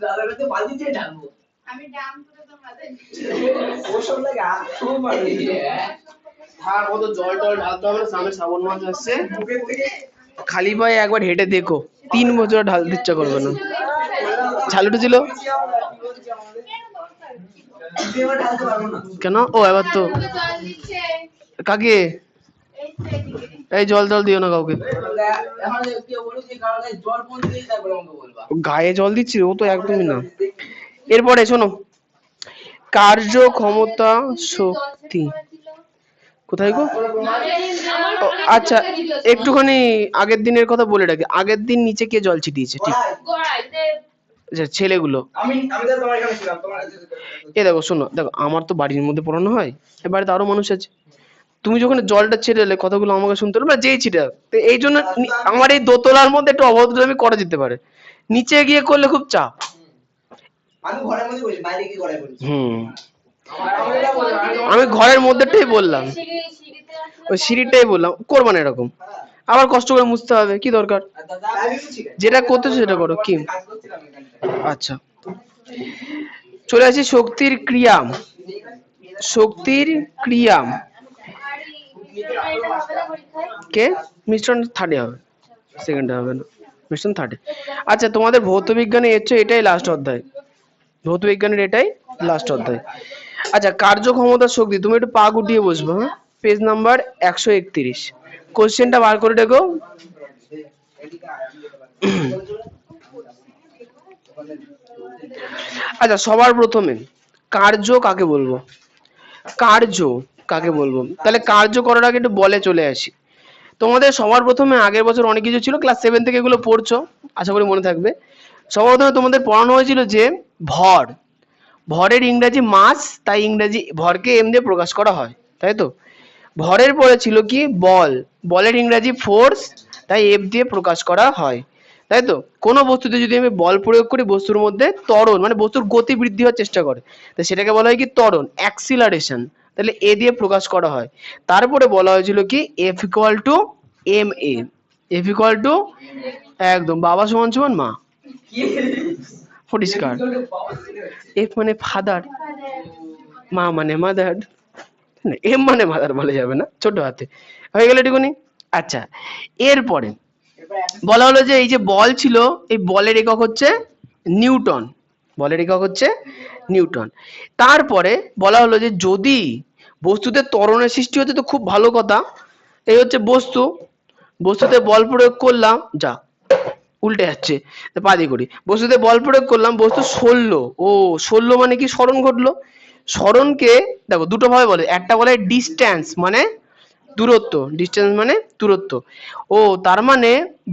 দাদাকে তো বালতি দিয়ে ঢালবো আমি ডাম করে তোমরা দেন ওসব লাগে আসো মানে হ্যাঁ কত জল টল ঢালতে হবে সামনে শ্রাবণ মাস আসছে খালি পায়ে একবার হেঁটে দেখো 3 বছর ঢালতে ইচ্ছা করবে না ঝালুটা ছিল কেন ও এবার তো কাকে এই জল জল দিও না কাউকে গায়ে জল দিচ্ছি ও তো একদমই না এরপরে শোনো কার্য ক্ষমতা শক্তি কোথায় গো আচ্ছা একটুখানি আগের দিনের কথা বলে রাখি আগের দিন নিচে কে জল ছিটিয়েছে ঠিক ছেলেগুলো এ দেখো শোনো দেখো আমার তো বাড়ির মধ্যে পড়ানো হয় বাড়িতে আরো মানুষ আছে তুমি যখন জলটা ছেড়ে এলে কথাগুলো আমাকে শুনতে হলো বা যেই ছিটা তো এই জন্য আমার এই দোতলার মধ্যে একটু অভদ্রামি করা যেতে পারে নিচে গিয়ে করলে খুব চাপ আমি ঘরের মধ্যে বলি বাইরে কি করে বলি আমি ঘরের মধ্যেটাই বললাম ওই সিঁড়িটাই বললাম করবা না এরকম আবার কষ্ট করে মুছতে হবে কি দরকার যেটা করতেছো সেটা করো কি আচ্ছা চলে আসি শক্তির ক্রিয়া শক্তির ক্রিয়া কে মিশ্রণ থার্ডে হবে সেকেন্ডে হবে না মিশ্রণ থার্ডে আচ্ছা তোমাদের ভৌত বিজ্ঞানে এটাই লাস্ট অধ্যায় ভৌত বিজ্ঞানের এটাই লাস্ট অধ্যায় আচ্ছা কার্যক্ষমতা শক্তি তুমি একটু পা গুটিয়ে বসবো হ্যাঁ পেজ নাম্বার 131 কোশ্চেনটা বার করে দেখো আচ্ছা সবার প্রথমে কার্য কাকে বলবো কার্য কাকে বলবো তাহলে কার্য করার আগে একটু বলে চলে আসি তোমাদের সবার প্রথমে আগের বছর অনেক কিছু ছিল ক্লাস 7 থেকে এগুলো পড়ছো আশা করি মনে থাকবে সবার প্রথমে তোমাদের পড়ানো হয়েছিল যে ভর ভরের ইংরেজি মাস তাই ইংরেজি ভরকে এম দিয়ে প্রকাশ করা হয় তাই তো ভরের পরে ছিল কি বল বলের ইংরেজি ফোর্স তাই এফ দিয়ে প্রকাশ করা হয় তাই তো কোনো বস্তুতে যদি আমি বল প্রয়োগ করি বস্তুর মধ্যে ত্বরণ মানে বস্তুর গতি বৃদ্ধি হওয়ার চেষ্টা করে তো সেটাকে বলা হয় কি ত্বরণ অ্যাক্সিলারেশন তাহলে এ দিয়ে প্রকাশ করা হয় তারপরে বলা হয়েছিল কি F equal to m a F equal to একদম বাবা সমান সমান মা পরিষ্কার এফ মানে ফাদার মা মানে মাদার এম মানে মাদার বলা যাবে না ছোট হাতে হয়ে গেল এটুকুনি আচ্ছা এরপরে বলা হলো যে এই যে বল ছিল এই বলের একক হচ্ছে নিউটন বলের একক হচ্ছে নিউটন তারপরে বলা হলো যে যদি বস্তুতে ত্বরণের সৃষ্টি হচ্ছে তো খুব ভালো কথা এই হচ্ছে বস্তু বস্তুতে বল প্রয়োগ করলাম যা উল্টে যাচ্ছে পা দিয়ে করি বস্তুতে বল প্রয়োগ করলাম বস্তু সরলো ও সরলো মানে কি সরণ ঘটলো সরণকে দেখো দুটো ভাবে বলে একটা বলে ডিস্টেন্স মানে দূরত্ব ডিস্টেন্স মানে দূরত্ব ও তার মানে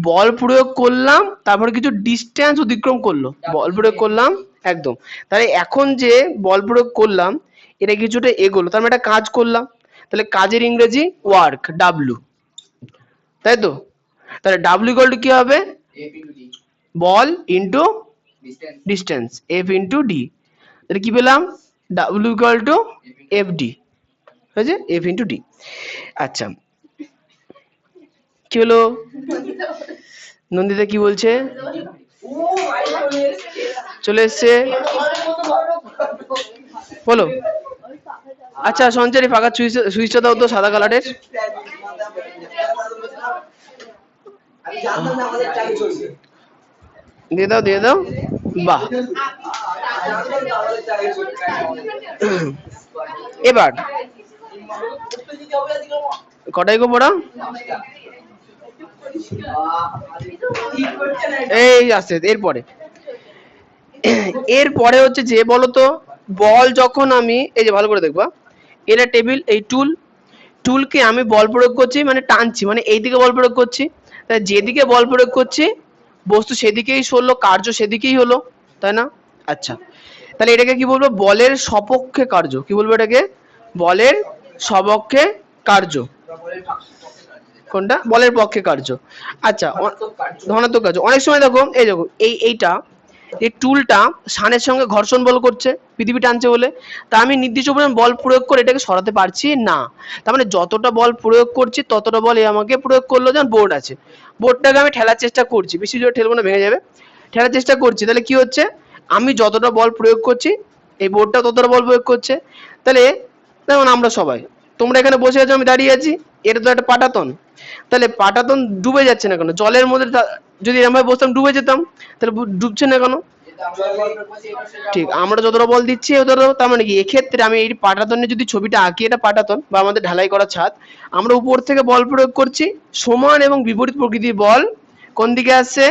বল প্রয়োগ করলাম তারপর কিছু ডিস্টেন্স অতিক্রম করলো বল প্রয়োগ করলাম একদম তাহলে এখন যে বল প্রয়োগ করলাম এটা কিছুটা এগোলো তার মানে একটা কাজ করলাম তাহলে কাজের ইংরেজি ওয়ার্ক ডাব্লু তাই তো তাহলে ডাব্লু ইকুয়াল টু কি হবে বল into distance F into d তাহলে কি পেলাম W equal to F d হয়েছে এফ ইন্টু ডি আচ্ছা কি হলো নন্দিতা কি বলছে চলে এসছে বলো আচ্ছা সঞ্চারী ফাঁকা সুইচটা দাও তো সাদা কালারের দিয়ে দাও বাহ এবার কটাই গো পড়া এই আসছে এরপরে হচ্ছে যে বলতো বল যখন আমি এই যে ভালো করে দেখবা এটা টেবিল এই টুলকে আমি বল প্রয়োগ করছি মানে টানছি মানে এইদিকে বল প্রয়োগ করছি তাই যেদিকে বল প্রয়োগ করছি বস্তু সেদিকেই সরলো কার্য সেদিকেই হলো তাই না আচ্ছা তাহলে এটাকে কি বলবো বলের সপক্ষে কার্য কি বলবো এটাকে বলের সপক্ষে কার্য কোনটা বলের পক্ষে কার্য আচ্ছা ধনাত্মক কার্য অনেক সময় দেখো এই দেখো এইটা এই টুলটা শানের সঙ্গে ঘর্ষণ বল করছে পৃথিবী টানছে বলে তা আমি নির্দিষ্ট পরিমাণ বল প্রয়োগ করে এটাকে সরাতে পারছি না তার মানে যতটা বল প্রয়োগ করছি ততটা বল আমাকে প্রয়োগ করলো যেমন বোর্ড আছে বোর্ডটাকে আমি ঠেলার চেষ্টা করছি বেশি জোরে ঠেলবো না ভেঙে যাবে ঠেলার চেষ্টা করছি তাহলে কি হচ্ছে আমি যতটা বল প্রয়োগ করছি এই বোর্ডটা ততটা বল প্রয়োগ করছে। তাহলে যেমন আমরা সবাই, তোমরা এখানে বসে আছো, আমি দাঁড়িয়ে আছি, এটা তো একটা পাটাতন। তাহলে পাটাতন ডুবে যাচ্ছে না কেন? জলের মধ্যে যদি এরকম ভাবে বসতাম ডুবে যেতাম, তাহলে ডুবছে না কেন? ঠিক, আমরা যতটা বল দিচ্ছি ততটা। তার মানে কি এক্ষেত্রে আমি এই পাটাতনের যদি ছবিটা আঁকি, এটা পাটাতন বা আমাদের ঢালাই করা ছাদ, আমরা উপর থেকে বল প্রয়োগ করছি, সমান এবং বিপরীত প্রকৃতির বল কোন দিকে আসছে?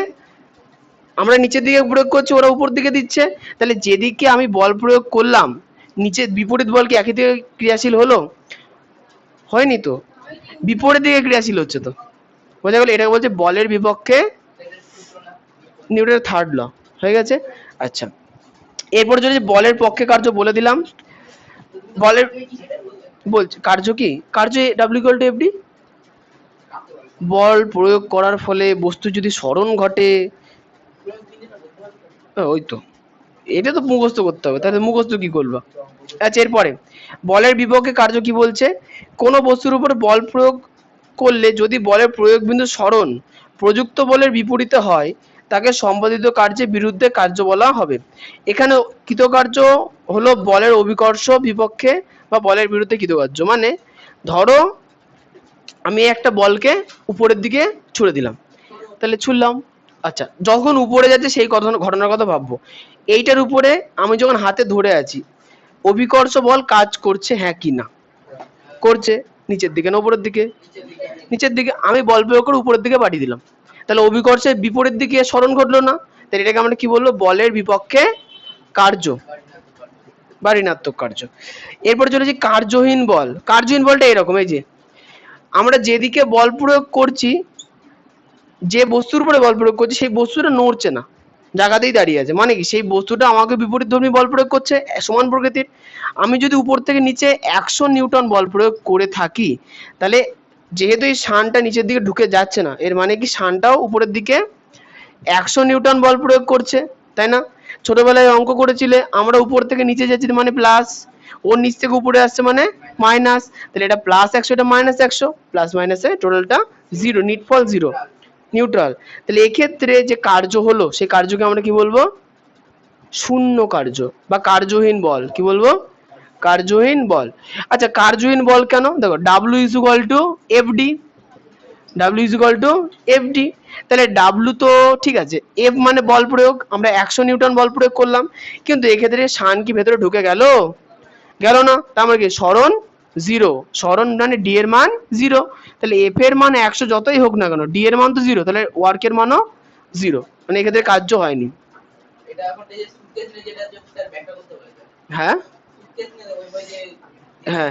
আমরা নিচের দিকে প্রয়োগ করছি, ওরা উপর দিকে দিচ্ছে। তাহলে যেদিকে আমি বল প্রয়োগ করলাম, নিচের বিপরীত বল কি একই দিকে ক্রিয়াশীল হলো? হয়নি তো, বিপরীত দিকে ক্রিয়াশীল হচ্ছে। তো বোঝা গেল, এটাকে বলছে বলের বিপক্ষে নিউটনের থার্ড ল। হয়ে গেছে। আচ্ছা, এরপর যদি বলের পক্ষে কার্য বলে দিলাম। বলের বলছে কার্য কি? কার্য ডাব্লিউ ইকুয়াল টু এফডি। বল প্রয়োগ করার ফলে বস্তু যদি সরণ ঘটে, ওই তো, এটা তো মুখস্থ করতে হবে, তাহলে মুখস্থ কি করবো? আচ্ছা, এরপরে বলের বিপক্ষে কার্য কি বলছে? কোনো বস্তুর উপর বল প্রয়োগ করলে যদি বলের প্রয়োগ বিন্দু সরণ প্রযুক্ত বলের বিপরীতে হয়, তাকে সম্পাদিত কার্যের বিরুদ্ধে কার্য বলা হবে। এখানে কৃতকার্য হলো বলের অভিকর্ষ বিপক্ষে বা বলের বিরুদ্ধে কৃতকার্য। মানে ধরো আমি একটা বলকে উপরের দিকে ছুড়ে দিলাম, তাহলে ছুড়লাম। আচ্ছা, যখন উপরে যাচ্ছে সেই ঘটনার কথা ভাববো। এইটার উপরে আমি যখন হাতে ধরে আছি, অভিকর্ষ বল কাজ করছে হ্যাঁ কি না? করছে। নিচের দিকে না উপরের দিকে? নিচের দিকে। আমি বল প্রয়োগ করে উপরের দিকে পাঠিয়ে দিলাম, তাহলে অভিকর্ষের বিপরীত দিকে সরণ ঘটলো না? তাহলে এটাকে আমরা কি বলবো? বলের বিপক্ষে কার্য বা ঋণাত্মক কার্য। এরপরে চলেছি কার্যহীন বল। কার্যহীন বলটা এরকম, এই যে আমরা যেদিকে বল প্রয়োগ করছি, যে বস্তুর উপরে বল প্রয়োগ করছি সেই বস্তুটা নড়ছে না, জায়গাতেই দাঁড়িয়ে আছে। মানে কি সেই বস্তুটা আমাকে বিপরীত ধর্মী বল প্রয়োগ করছে, সমান প্রকৃতির। আমি যদি উপর থেকে নিচে 100 নিউটন বল প্রয়োগ করে থাকি, তাহলে যেহেতু এই শানটা নিচের দিকে ঢুকে যাচ্ছে না, এর মানে কি শানটাও উপরের দিকে 100 নিউটন বল প্রয়োগ করছে, তাই না? ছোটবেলায় অঙ্ক করেছিলে, আমরা উপর থেকে নিচে যাচ্ছি মানে প্লাস, ওর নিচ থেকে উপরে আসছে মানে মাইনাস। তাহলে এটা +100, এটা -100, প্লাস মাইনাসে টোটালটা জিরো, নিটফল জিরো, নিউট্রাল। তাহলে এক্ষেত্রে যে কার্য হলো সেই কার্যকে আমরা কি বলবো? শূন্য কার্য বা কার্যহীন বল। কি বলবো? কার্যহীন বল। আচ্ছা, কার্যহীন বল কেন? দেখো W is equal to FD. W is equal to FD. তাহলে ডাব্লিউ তো ঠিক আছে, এফ মানে বল প্রয়োগ, আমরা 100 নিউটন বল প্রয়োগ করলাম, কিন্তু এক্ষেত্রে শান কি ভেতরে ঢুকে গেল? গেল না। তার মানে কি সরণ জিরো, সরণ মানে ডি এর মান জিরো। তাহলে এফ এর মান 100 যতই হোক না কেন, ডি এর মান তো জিরো, তাহলে ওয়ার্কের মানও জিরো, মানে এক্ষেত্রে কার্য হয়নি। হ্যাঁ হ্যাঁ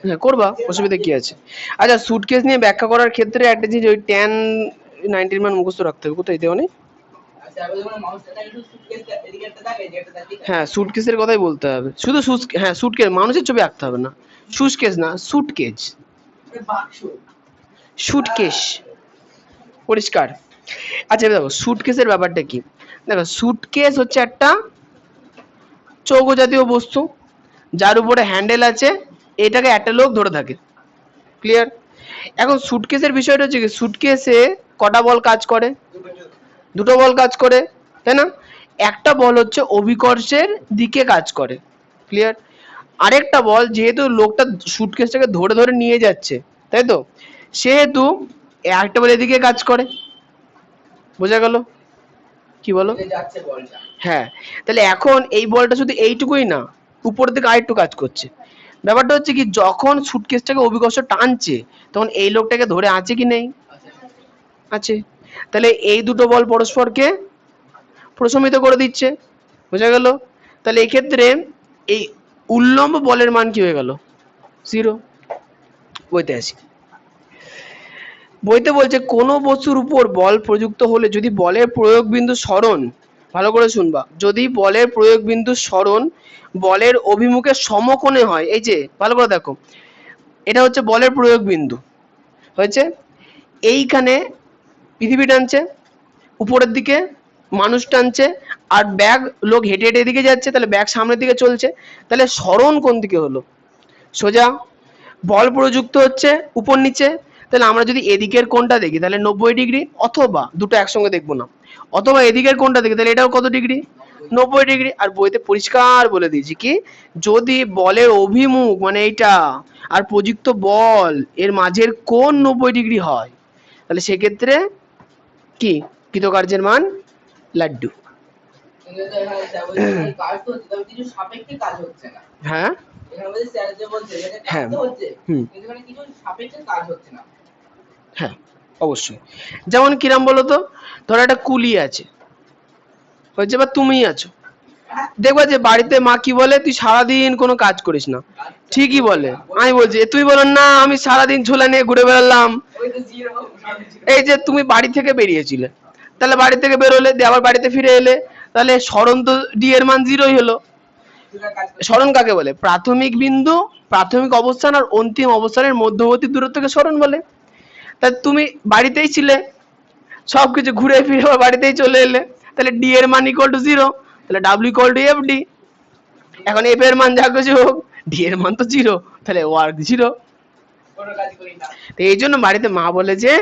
হ্যাঁ, করবা, অসুবিধা কি আছে? আচ্ছা, সুটকেস নিয়ে ব্যাখ্যা করার ক্ষেত্রে একটা জিনিস, ওই tan 90 মান মুখস্থ রাখতে হবে। কোথায় দেওয়া নেই? হ্যাঁ, সুটকেসের কথাই বলতে হবে শুধু। হ্যাঁ, সুটকেস, মানুষের ছবি আঁকতে হবে না। সুটকেস না, সুটকেস। সুটকেস পরিষ্কার। আচ্ছা দেখো, সুটকেসের ব্যাপারটা কি? দেখো, সুটকেস হচ্ছে একটা চৌকো জাতীয় বস্তু, যার উপরে হ্যান্ডেল আছে, এটাকে একটা লোক ধরে থাকে। ক্লিয়ার? এখন সুটকেসের বিষয়টা হচ্ছে কি, সুটকেসে কটা বল কাজ করে? দুটো বল কাজ করে, তাই না? একটা বল হচ্ছে অভিকর্ষের দিকে কাজ করে। ক্লিয়ার? আরেকটা বল, যেহেতু লোকটা সুটকেসটাকে ধরে ধরে নিয়ে যাচ্ছে, তাই তো, সেহেতু একটা বল এদিকে কাজ করে। বোঝা গেল? কি বলো? হ্যাঁ। তাহলে এখন এই বলটা শুধু এইটুকুই না, উপরের দিকে আরেকটু কাজ করছে। ব্যাপারটা হচ্ছে কি, যখন সুটকেসটাকে অভিকর্ষ টানছে, তখন এই লোকটাকে ধরে আছে কি নেই? আছে। তাহলে এই দুটো বল পরস্পরকে প্রশমিত করে দিচ্ছে। বোঝা গেল? তাহলে এক্ষেত্রে এই উল্লম্ব বলের মান কি হয়ে গেল? জিরো। বইতে আসি। বইতে বলছে কোনো বস্তুর উপর বল প্রযুক্ত হলে যদি বলের প্রয়োগ বিন্দু সরণ, ভালো করে শুনবা, যদি বলের প্রয়োগ বিন্দু সরণ বলের অভিমুখে সমকোণে হয়, এই যে ভালো করে দেখো, এটা হচ্ছে বলের প্রয়োগ বিন্দু হয়েছে, এইখানে পৃথিবী টানছে, উপরের দিকে মানুষ টানছে, আর ব্যাগ লোক হেঁটে হেঁটে এদিকে যাচ্ছে, তাহলে ব্যাগ সামনের দিকে চলছে, তাহলে সরণ কোন দিকে হলো? সোজা। বল প্রযুক্ত হচ্ছে উপর নিচে, তাহলে আমরা যদি এদিকের কোণটা দেখি তাহলে 90 ডিগ্রি, অথবা দুটো একসঙ্গে দেখবো না, অথবা এদিকের কোণটা দেখি তাহলে এটাও কত ডিগ্রি? 90 ডিগ্রি। আর বইতে পরিষ্কার বলে দিয়েছি কি, যদি বলের অভিমুখ মানে এইটা আর প্রযুক্ত বল এর মাঝের কোণ 90 ডিগ্রি হয়, তাহলে সেক্ষেত্রে কি কৃতকার্যের মান লাড্ডু। হ্যাঁ হ্যাঁ হ্যাঁ অবশ্যই। যেমন কিরাম বলো তো, ধরো একটা কুলি আছে হচ্ছে, বা তুমি আছো, দেখবা যে বাড়িতে মা কি বলে, তুই সারাদিন কোনো কাজ করিস না, ঠিকই বলে। আমি বলছি, তুই বলো না আমি সারাদিন ঝোলা নিয়ে ঘুরে বেড়ালাম। এই যে তুমি বাড়ি থেকে বেরিয়েছিলে, তাহলে বাড়ি থেকে বেরোলে দিয়ে আবার বাড়িতে ফিরে এলে, তাহলে সরণ তো ডি এর মান 0ই হলো। সরণ কাকে বলে? প্রাথমিক বিন্দু, প্রাথমিক অবস্থান আর অন্তিম অবস্থানের মধ্যবর্তী দূরত্বকে সরণ বলে। তা তুমি বাড়িতেই ছিলে, সবকিছু ঘুরে ফিরে বাড়িতেই চলে এলে, তাহলে ডি এর মান ইকুয়াল টু 0, তাহলে W equal to F D. এখন এফ এর মান যা কিছু হোক, ডি এর মান তো 0, তাহলে ওয়ার্ক 0। তো এই জন্য বাড়িতে মা বলে যে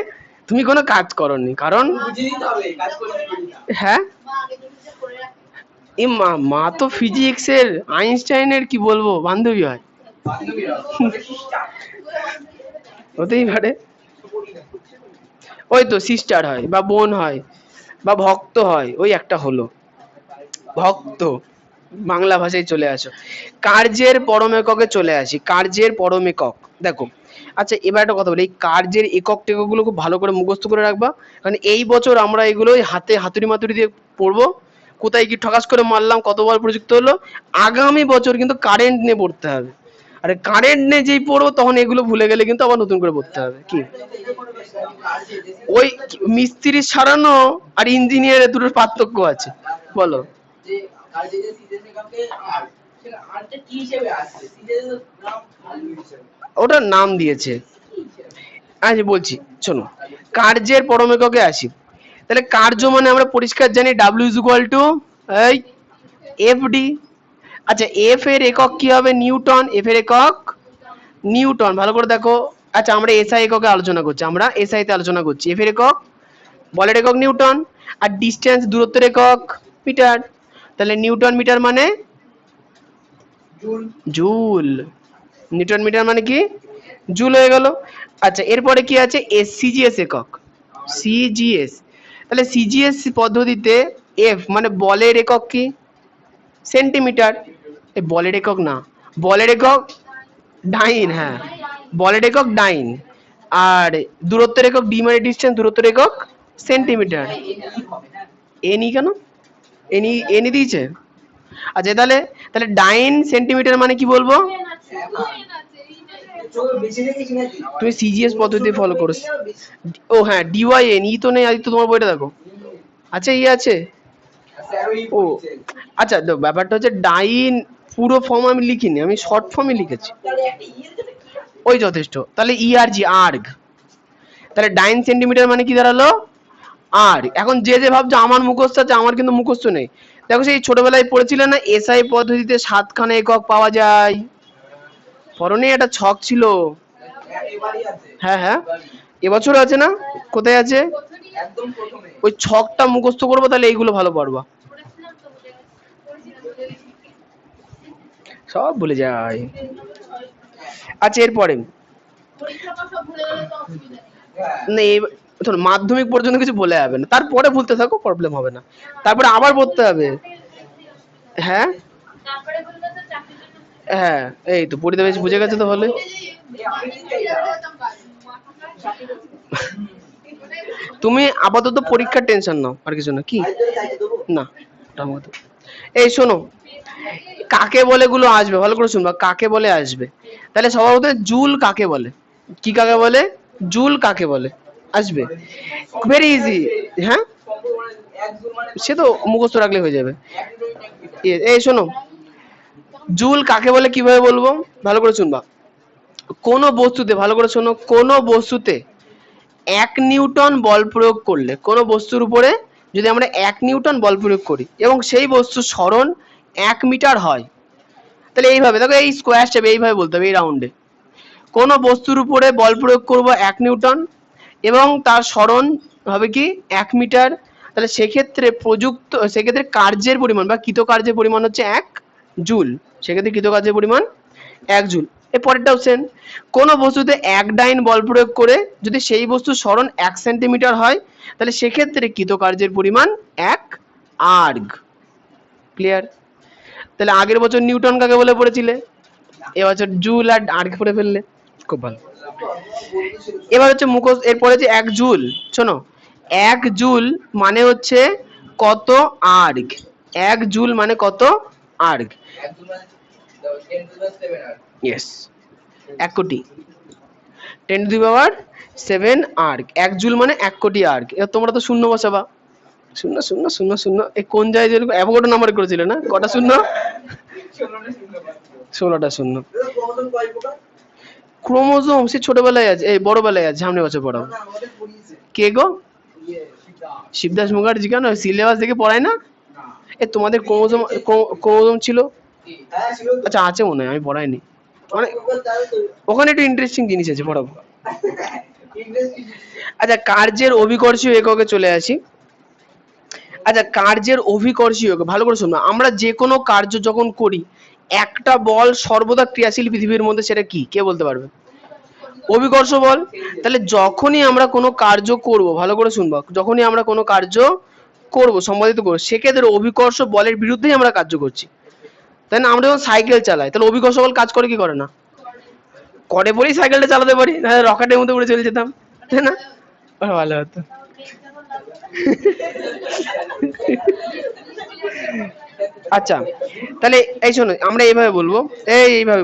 তুমি কোনো কাজ করনি, কারণ হ্যাঁ মা তো ফিজিক্সের আইনস্টাইনের কি বলবো বান্ধবী হয়, হতেই পারে। ওই তো সিস্টার হয় বা বোন হয় বা ভক্ত হয়, ওই একটা হলো ভক্ত। বাংলা ভাষায় চলে আসো। কার্যের পরম এককে চলে আসি। কার্যের পরম একক দেখো। আচ্ছা এবার একটা কথা বলি, এই কার্যের একক টেককগুলো খুব ভালো করে মুখস্থ করে রাখবা, কারণ এই বছর আমরা এগুলো হাতে হাতুড়ি মাতুড়ি দিয়ে পড়বো, কোথায় কি ঠকাস করে মারলাম, কতবার প্রযুক্ত হলো। আগামী বছর কিন্তু কারেন্ট নিয়ে পড়তে হবে, আর কারেন্ট নিয়ে যেই পড়বো তখন এগুলো ভুলে গেলে কিন্তু আবার নতুন করে পড়তে হবে। কি ওই মিস্ত্রি সারানো আর ইঞ্জিনিয়ারের দুটোর পার্থক্য আছে বলো? ওটার নাম দিয়েছে। আচ্ছা বলছি শোনো, কার্যের পরম এককে আসি। তাহলে কার্য মানে আমরা পরিষ্কার জানি ডাব্লিউ ইজ ইকুয়াল টু এই এফ ডি। আচ্ছা এফ এর একক কি হবে? নিউটন। এফ এর একক নিউটন, ভালো করে দেখো। আচ্ছা আমরা এসআই এককে আলোচনা করছি, আমরা এসআই তে আলোচনা করছি। এফ এর একক বলের একক নিউটন, আর ডিস্টেন্স দূরত্বের একক মিটার। তাহলে নিউটন মিটার মানে জুল, নিউটন মিটার মানে কি জুল হয়ে গেল। আচ্ছা এরপরে কি আছে? সিজিএস একক, সিজিএস। তাহলে সিজিএস পদ্ধতিতে এফ মানে বলের একক কি? সেন্টিমিটার। এই বলের একক না, বলের একক ডাইন, হ্যাঁ বলের একক ডাইন। আর দূরত্বের একক ডি মানে ডিস্টেন্স, দূরত্বের একক সেন্টিমিটার। এনি কেন? এনি এনি দিয়েছে। আচ্ছা তাহলে তাহলে ডাইন সেন্টিমিটার মানে কি বলবো? তুমি সিজিএস পদ্ধতি ফলো করো। ও হ্যাঁ ডিওয়াই এন, ই তো নেই আদিত্য, তোমার বইটা দেখো। আচ্ছা ই আছে। ও আচ্ছা ব্যাপারটা হচ্ছে ডাইন পুরো ফর্ম আমি লিখিনি, আমি শর্ট ফর্মে লিখেছি, ওই যথেষ্ট। তাহলে ই আর জি আর্গ, তাহলে ডাইন সেন্টিমিটার মানে কি দাঁড়ালো? আর এখন যে যে ভাবছো আমার মুখস্থ আছে, আমার কিন্তু মুখস্থ নেই। দেখো সেই ছোটবেলায় পড়েছিলে না এসআই পদ্ধতিতে 7খানা একক পাওয়া যায়, পরনে একটা ছক ছিল। হ্যাঁ হ্যাঁ এবছর আছে না? কোথায় আছে? ওই ছকটা মুখস্থ করবো, তাহলে এইগুলো ভালো পারবা। সব ভুলে যায়। আচ্ছা এরপরে না, ধরো মাধ্যমিক পর্যন্ত কিছু বলে যাবে না, তারপরে ভুলতে থাকো প্রবলেম হবে না, তারপরে আবার পড়তে হবে। হ্যাঁ হ্যাঁ এই তো পড়িতে বেশ বুঝে গেছে তো ভালো। তুমি আপাতত পরীক্ষার টেনশন নাও, আর কিছু না। কি না এই শোনো, কাকে বলে গুলো আসবে ভালো করে শুনবা, কাকে বলে আসবে। তাহলে সবার মধ্যে জুল কাকে বলে? কি কাকে বলে? জুল কাকে বলে আসবে, ভেরি ইজি। হ্যাঁ সে তো মুখস্থ রাখলে হয়ে যাবে। এই শোনো, জুল কাকে বলে কিভাবে বলবো ভালো করে শুনবা। কোন বস্তুতে, ভালো করে শোনো, কোন বস্তুতে 1 নিউটন বল প্রয়োগ করলে, কোন বস্তুর উপরে যদি আমরা 1 নিউটন বল প্রয়োগ করি এবং সেই বস্তুর সরণ 1 মিটার হয়, তাহলে এইভাবে দেখো, এই স্কোয়ার শেপে এইভাবে বলতে হবে, এই রাউন্ডে কোন বস্তুর উপরে বল প্রয়োগ করব 1 নিউটন এবং তার সরণ হবে কি 1 মিটার, তাহলে সেক্ষেত্রে কার্যের পরিমাণ বা কৃতকার্যের পরিমাণ হচ্ছে 1 জুল। সেক্ষেত্রে কৃতকার্যের পরিমাণ 1 জুল। এর পরেরটা হচ্ছে কোনো বস্তুতে 1 ডাইন বল প্রয়োগ করে যদি সেই বস্তুর সরণ 1 সেন্টিমিটার হয় তাহলে সেক্ষেত্রে কৃতকার্যের পরিমাণ 1 আর্গ। ক্লিয়ার? তাহলে আগের বছর নিউটন কাকে বলে পড়েছিলে, এবছর জুল আর আর্গ পড়ে ফেললে, খুব ভালো। এবার হচ্ছে মুখস্থ, এরপরে যে 1 জুল, শোনো 1 জুল মানে হচ্ছে কত আর্গ। 1 জুল মানে কত আর্গ? ইয়েস, 1 কোটি, 10 to the power 7 erg. 1 joule মানে 1 কোটি আর্গ। এবার তোমরা তো শূন্য বসাবা, শূন্য শূন্য শূন্য শূন্য। এই কোন জায়গায় যেরকম অ্যাভোগাড্রো নাম্বার করেছিলে না, কটা শূন্য? 16টা শূন্য। ক্রোমোজোম সে ছোটবেলায় আছে, এই বড়বেলায় আছে, সামনে বছর পড়াবো। কে গো? শিবদাস মুখার্জি। কেন সিলেবাস দেখে পড়ায় না? এ তোমাদের ক্রোমোজোম ছিল? আচ্ছা আছে মনে হয়, আমি পড়াইনি। মানে ওখানে একটু ইন্টারেস্টিং জিনিস আছে, পড়াবো। আচ্ছা কার্যের অভিকর্ষীয় এককে চলে আসি। আচ্ছা কার্যের অভিকর্ষীয় একক, ভালো করে শুনবা। আমরা যে কোনো কার্য যখন করি একটা বল সর্বদা ক্রিয়াশীল পৃথিবীর মধ্যে, সেটা কি, কে বলতে পারবে? অভিকর্ষ বল। তাহলে যখনই আমরা কোনো কার্য করব, ভালো করে শুনবা, যখনই আমরা কোনো কার্য করব, সম্পাদিত করব, সেক্ষেত্রে অভিকর্ষ বলের বিরুদ্ধেই আমরা কার্য করছি, তাই না? আমরা যখন সাইকেল চালাই তাহলে অভিকর্ষ বল কাজ করে কি করে না? করে বলেই সাইকেলটা চালাতে পারি, নাহলে রকেটের মধ্যে উড়ে চলে যেতাম, তাই না? ভালো হতো। আচ্ছা তাহলে এই শোনো, আমরা এইভাবে বলবো, এইভাবে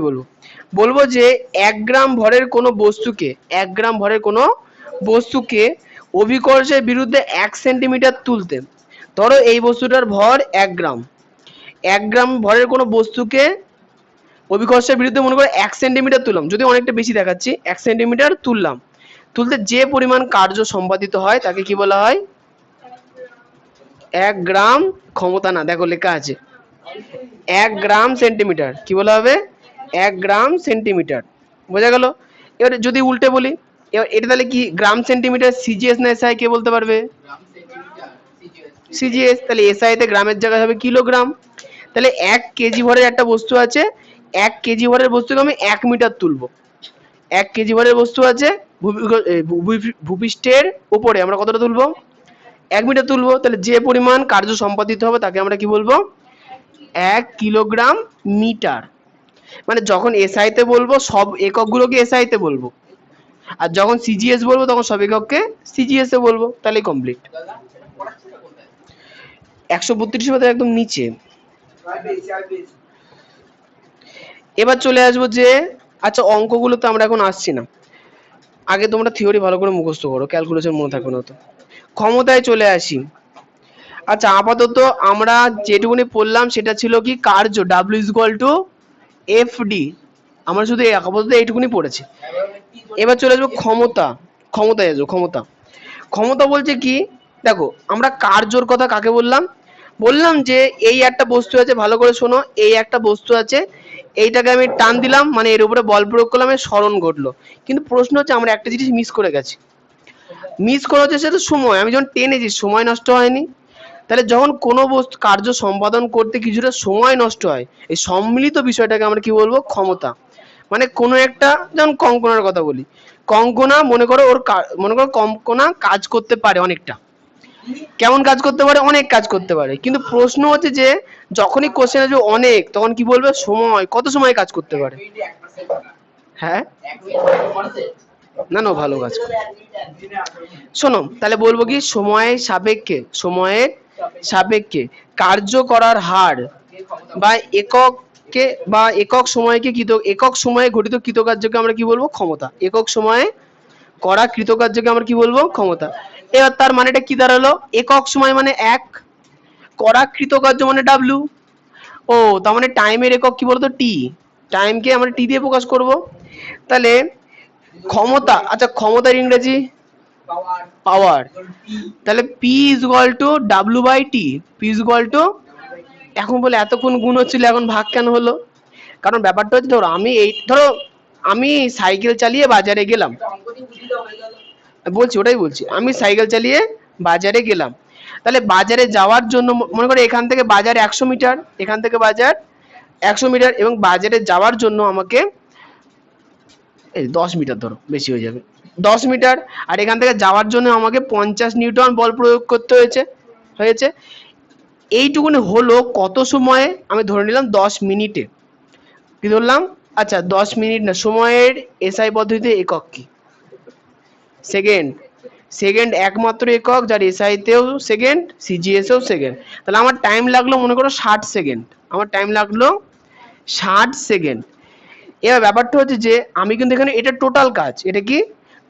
বলবো যে 1 গ্রাম ভরের কোনো বস্তুকে, 1 গ্রাম ভরের কোনো বস্তুকে অভিকর্ষের বিরুদ্ধে 1 সেন্টিমিটার তুলতে, ধরো এই বস্তুটার ভর 1 গ্রাম, 1 গ্রাম ভরের কোনো বস্তুকে অভিকর্ষের বিরুদ্ধে মনে করে 1 সেন্টিমিটার তুললাম, যদি অনেকটা বেশি দেখাচ্ছি, 1 সেন্টিমিটার তুললাম, তুলতে যে পরিমাণ কার্য সম্পাদিত হয় তাকে কি বলা হয়? 1 গ্রাম ক্ষমতা, না দেখো লেখা আছে 1 গ্রাম সেন্টিমিটার, কি বলা হবে? 1 গ্রাম সেন্টিমিটার। বোঝা গেল? এবার যদি উল্টে বলি, এবার এটা তাহলে কি গ্রাম সেন্টিমিটার সিজিএস না এসআই, কে বলতে পারবে? সিজিএস। তাহলে এসআই তে গ্রামের জায়গায় হবে কিলোগ্রাম। তাহলে 1 কেজি ভরের একটা বস্তু আছে, 1 কেজি ভরের বস্তুকে আমি 1 মিটার তুলবো। 1 কেজি ভরের বস্তু আছে, ভূপৃষ্ঠের উপরে আমরা কতটা তুলবো? 1 মিটার তুলবো। তাহলে যে পরিমাণ কার্য সম্পাদিত হবে তাকে আমরা কি বলবো? 1 কিলোগ্রাম মিটার। মানে যখন এসআই তে বলবো সব এককগুলোকে এসআই তে বলবো, আর যখন সিজিএস বলবো তখন সব একককে সিজিএস এ বলবো। তাহলেই কমপ্লিট। 132 পাতার একদম নিচে। এবার চলে আসবো যে, আচ্ছা অঙ্কগুলো তো আমরা এখন আসছি না, আগে তোমরা থিওরি ভালো করে মুখস্থ করো, ক্যালকুলেশন মনে থাকবে না তো। ক্ষমতায় চলে আসি। আচ্ছা আপাতত আমরা যেটুকুনি পড়লাম সেটা ছিল কি, কার্য W = FD। আমরা শুধু আপাতত এইটুকুনি পড়েছি। এবার চলে আসবো ক্ষমতা। ক্ষমতায় আসবো। ক্ষমতা বলছে কি, দেখো আমরা কার্যর কথা কাকে বললাম? বললাম যে এই একটা বস্তু আছে, ভালো করে শোনো, এই একটা বস্তু আছে, এইটাকে আমি টান দিলাম, মানে এর উপরে বল প্রয়োগ করলাম, এর সরণ ঘটলো। কিন্তু প্রশ্ন হচ্ছে আমরা একটা জিনিস মিস করে গেছি। মিস করা হচ্ছে সেটা সময়। আমি যখন টেনেছি সময় নষ্ট হয়নি। তাহলে যখন কোনো বস্তু কার্য সম্পাদন করতে কিছুটা সময় নষ্ট হয়, এই সম্মিলিত বিষয়টাকে আমরা কি বলবো? ক্ষমতা। মানে কোনো একটা, যেমন কঙ্কনার কথা বলি, কঙ্কনা মনে করো কঙ্কনা কাজ করতে পারে অনেকটা। কেমন কাজ করতে পারে? অনেক কাজ করতে পারে। কিন্তু প্রশ্ন হচ্ছে যে যখনই কোশ্চেন আসবে অনেক, তখন কি বলবে? সময়, কত সময় কাজ করতে পারে? হ্যাঁ না না, ভালো কাজ করে। শোনো তাহলে বলবো কি, সময়ের সাপেক্ষে কার্য করার হার বা এককে বা একক সময়কে একক সময়ে ঘটিত কৃতকার্যকে আমরা কি বলবো? ক্ষমতা। একক সময়ে করা কৃতকার্যকে আমরা কি বলবো? ক্ষমতা। এবার তার মানেটা কি দাঁড়ালো? একক সময় মানে 1, করা কৃতকার্য মানে W। ও তার মানে টাইমের একক কি বলতো? টি। টাইমকে আমরা টি দিয়ে প্রকাশ করব। তাহলে ক্ষমতা, আচ্ছা ক্ষমতার ইংরেজি পাওয়ার। তাহলে P = W/T। P = এখন বলে এতক্ষণ গুণ হচ্ছিল, এখন ভাগ কেন হলো? কারণ ব্যাপারটা হচ্ছে, ধরো আমি সাইকেল চালিয়ে বাজারে গেলাম, ওটাই বলছি, আমি সাইকেল চালিয়ে বাজারে গেলাম, তাহলে বাজারে যাওয়ার জন্য মনে করো এখান থেকে বাজার 100 মিটার, এখান থেকে বাজার 100 মিটার, এবং বাজারে যাওয়ার জন্য আমাকে 10 মিটার, ধরো বেশি হয়ে যাবে, 10 মিটার, আর এখান থেকে যাওয়ার জন্য আমাকে 50 নিউটন বল প্রয়োগ করতে হয়েছে। এইটুকুনি হলো কত সময়ে? আমি ধরে নিলাম 10 মিনিটে। কি ধরলাম? আচ্ছা 10 মিনিট না, সময়ের এসআই পদ্ধতিতে একক কি? সেকেন্ড। সেকেন্ড একমাত্র একক যার এসআইতেও সেকেন্ড, সিজিএসেও সেকেন্ড। তাহলে আমার টাইম লাগলো মনে করো 60 সেকেন্ড, আমার টাইম লাগলো 60 সেকেন্ড। এবার ব্যাপারটা হচ্ছে যে আমি কিন্তু এখানে, এটা টোটাল কাজ, এটা কি